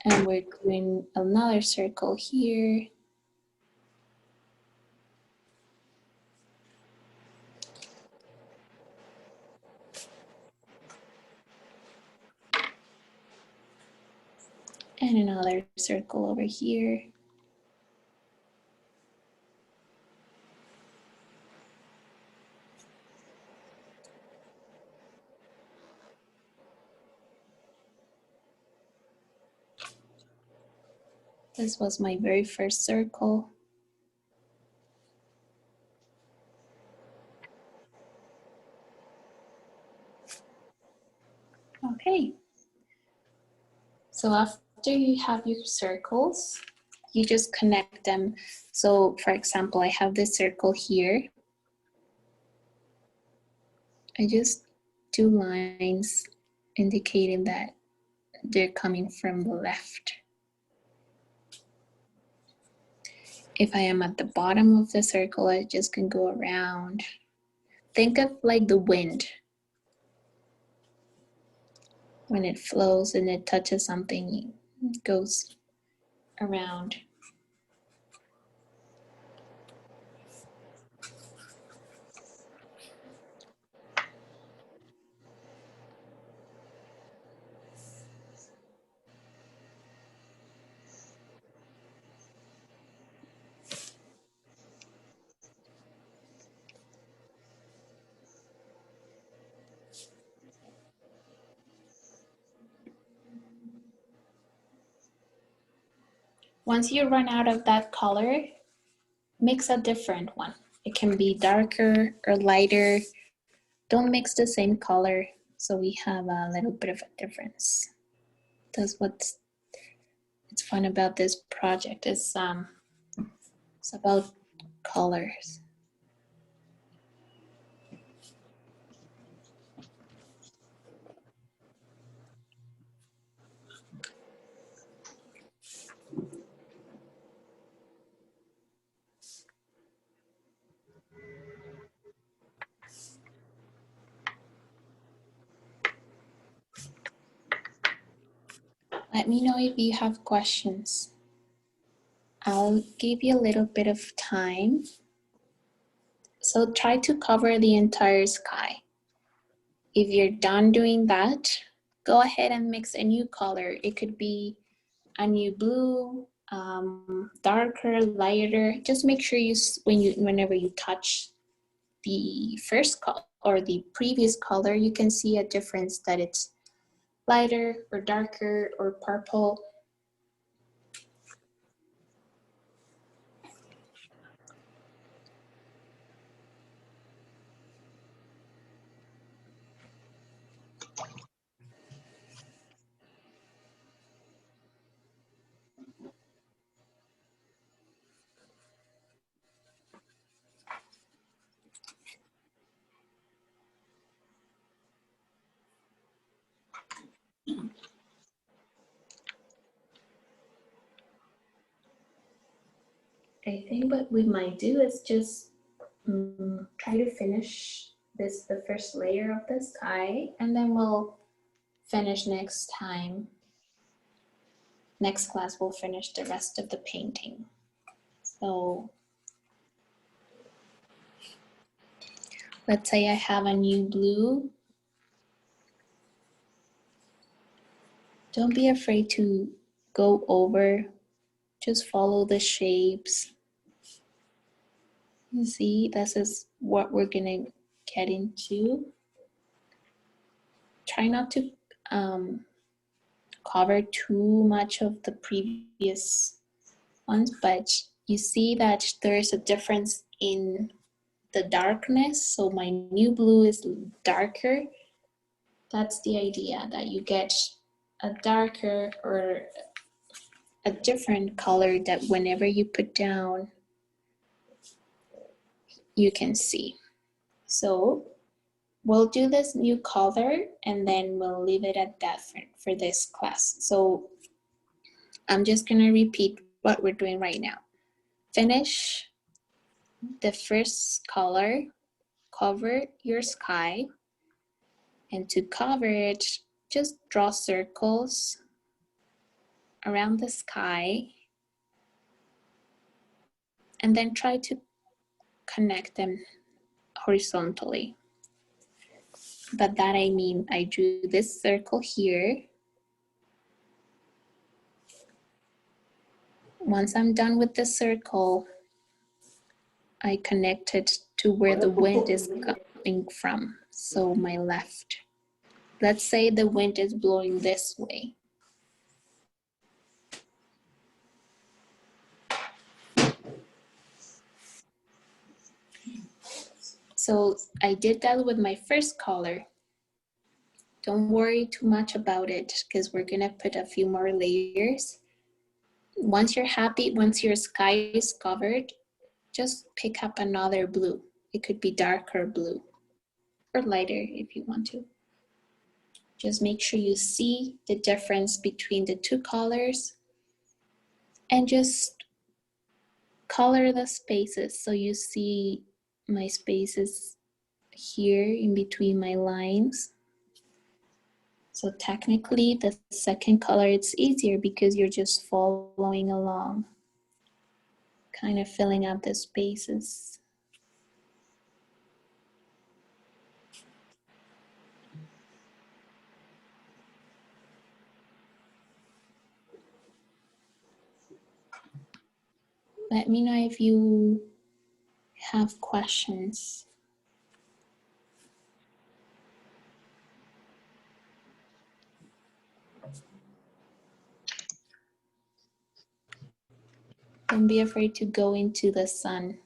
And we're doing another circle here. And another circle over here. This was my very first circle. Okay. So after you have your circles, you just connect them. So for example, I have this circle here. I just do lines indicating that they're coming from the left. If I am at the bottom of the circle, I just can go around. Think of like the wind. When it flows and it touches something, it goes around. Once you run out of that color, mix a different one. It can be darker or lighter. Don't mix the same color so we have a little bit of a difference. That's what's it's fun about this project. It's about colors. Let me know if you have questions. I'll give you a little bit of time. So try to cover the entire sky. If you're done doing that, go ahead and mix a new color. It could be a new blue, darker, lighter. Just make sure whenever you touch the first color or the previous color, you can see a difference that it's lighter or darker or purple. I think what we might do is just try to finish the first layer of the sky, and then we'll finish next time. Next class, we'll finish the rest of the painting. So let's say I have a new blue. Don't be afraid to go over, just follow the shapes. You see, this is what we're gonna get into. Try not to cover too much of the previous ones, but you see that there is a difference in the darkness. So my new blue is darker. That's the idea, that you get a darker or a different color that whenever you put down, you can see. So we'll do this new color and then we'll leave it at that for this class. So I'm just gonna repeat what we're doing right now. Finish the first color, cover your sky, and to cover it, just draw circles around the sky and then try to connect them horizontally. But that I mean, I drew this circle here. Once I'm done with the circle, I connect it to where the wind is coming from, so my left. Let's say the wind is blowing this way. So I did that with my first color. Don't worry too much about it because we're gonna put a few more layers. Once you're happy, once your sky is covered, just pick up another blue. It could be darker blue or lighter if you want to. Just make sure you see the difference between the two colors and just color the spaces so you see my spaces here in between my lines. So technically the second color, it's easier because you're just following along, kind of filling up the spaces. Let me know if you have questions. Don't be afraid to go into the sun.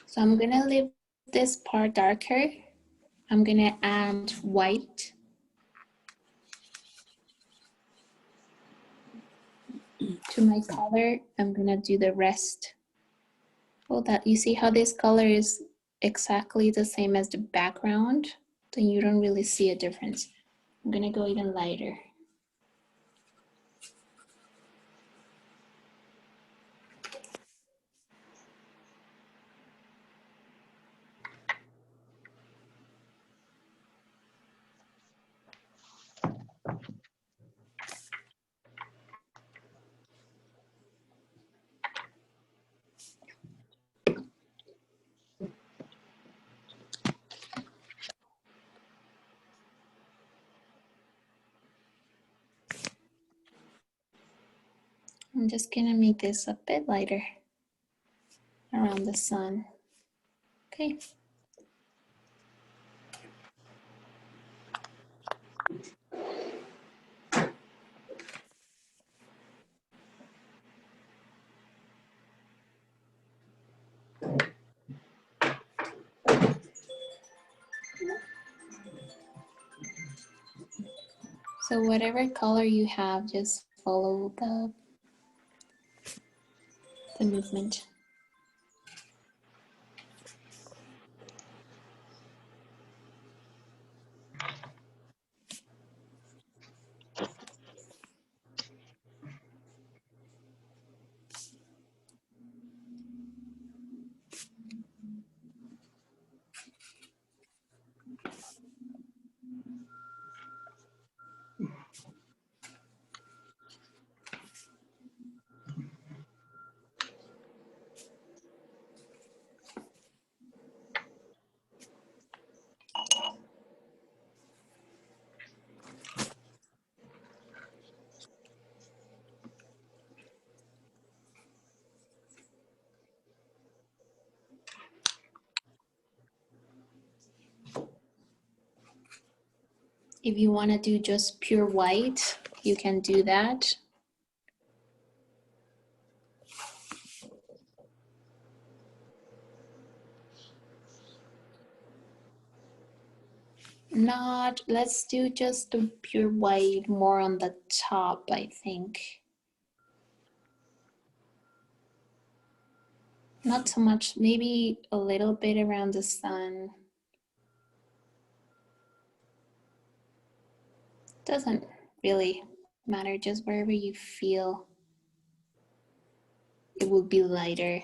So I'm gonna leave this part darker. I'm gonna add white. To my color, I'm gonna do the rest. Oh, that you see how this color is exactly the same as the background? Then you don't really see a difference. I'm gonna go even lighter. I'm just gonna make this a bit lighter around the sun. Okay. So whatever color you have, just follow the movement. If you want to do just pure white, you can do that. Not, let's do just the pure white more on the top, I think. Not so much, maybe a little bit around the sun. Doesn't really matter, just wherever you feel it will be lighter.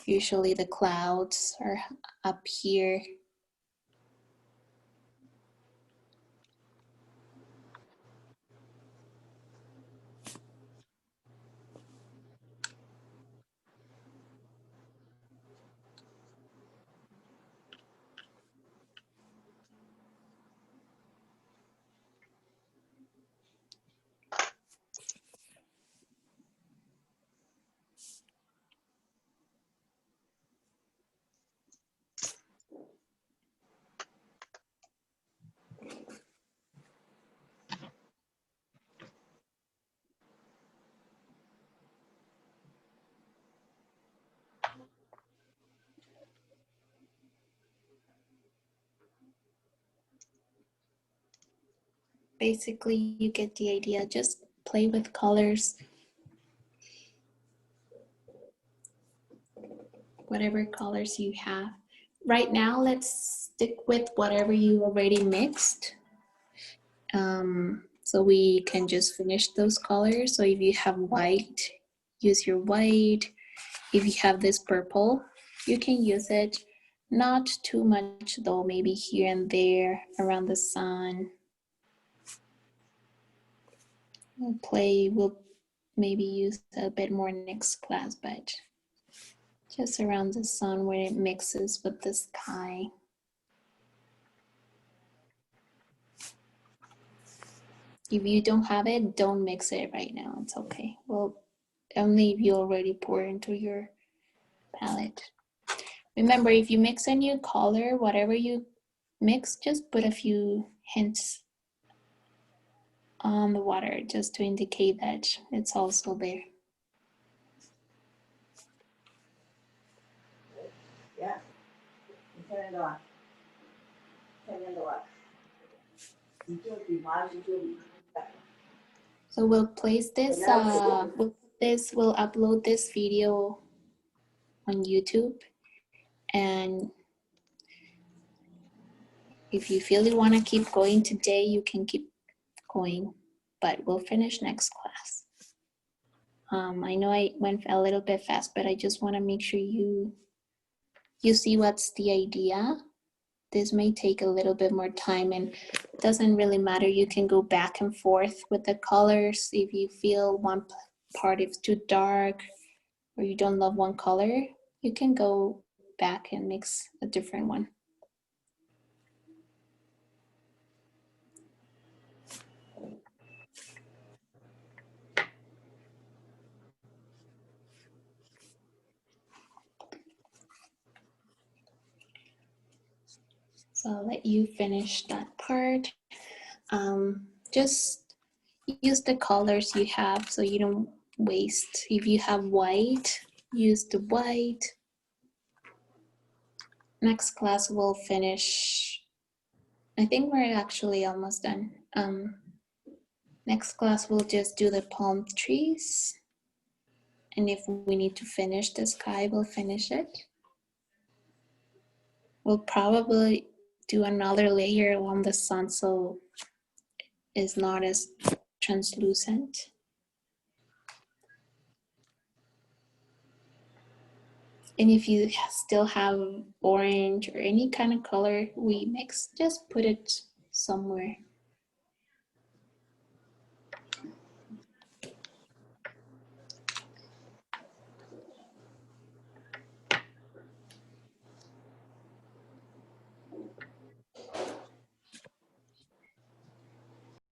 Usually the clouds are up here. Basically, you get the idea. Just play with colors. Whatever colors you have. Right now, let's stick with whatever you already mixed. So we can just finish those colors. So if you have white, use your white. If you have this purple, you can use it. Not too much though, maybe here and there around the sun. We'll maybe use a bit more next class, but just around the sun where it mixes with the sky. If you don't have it, don't mix it right now. It's okay. Well, only if you already pour into your palette. Remember, if you mix a new color, whatever you mix, just put a few hints on the water just to indicate that it's also there. Yeah. So we'll place this, we'll upload this video on YouTube, and if you feel you want to keep going today, you can keep going, but we'll finish next class. I know I went a little bit fast, but I just want to make sure you see what's the idea. This may take a little bit more time, and it doesn't really matter. You can go back and forth with the colors. If you feel one part is too dark or you don't love one color, you can go back and mix a different one. So I'll let you finish that part. Just use the colors you have so you don't waste. If you have white, use the white. Next class we'll finish. I think we're actually almost done. Next class we'll just do the palm trees. And if we need to finish the sky, we'll finish it. We'll probably do another layer on the sun so it's not as translucent. And if you still have orange or any kind of color we mix, just put it somewhere.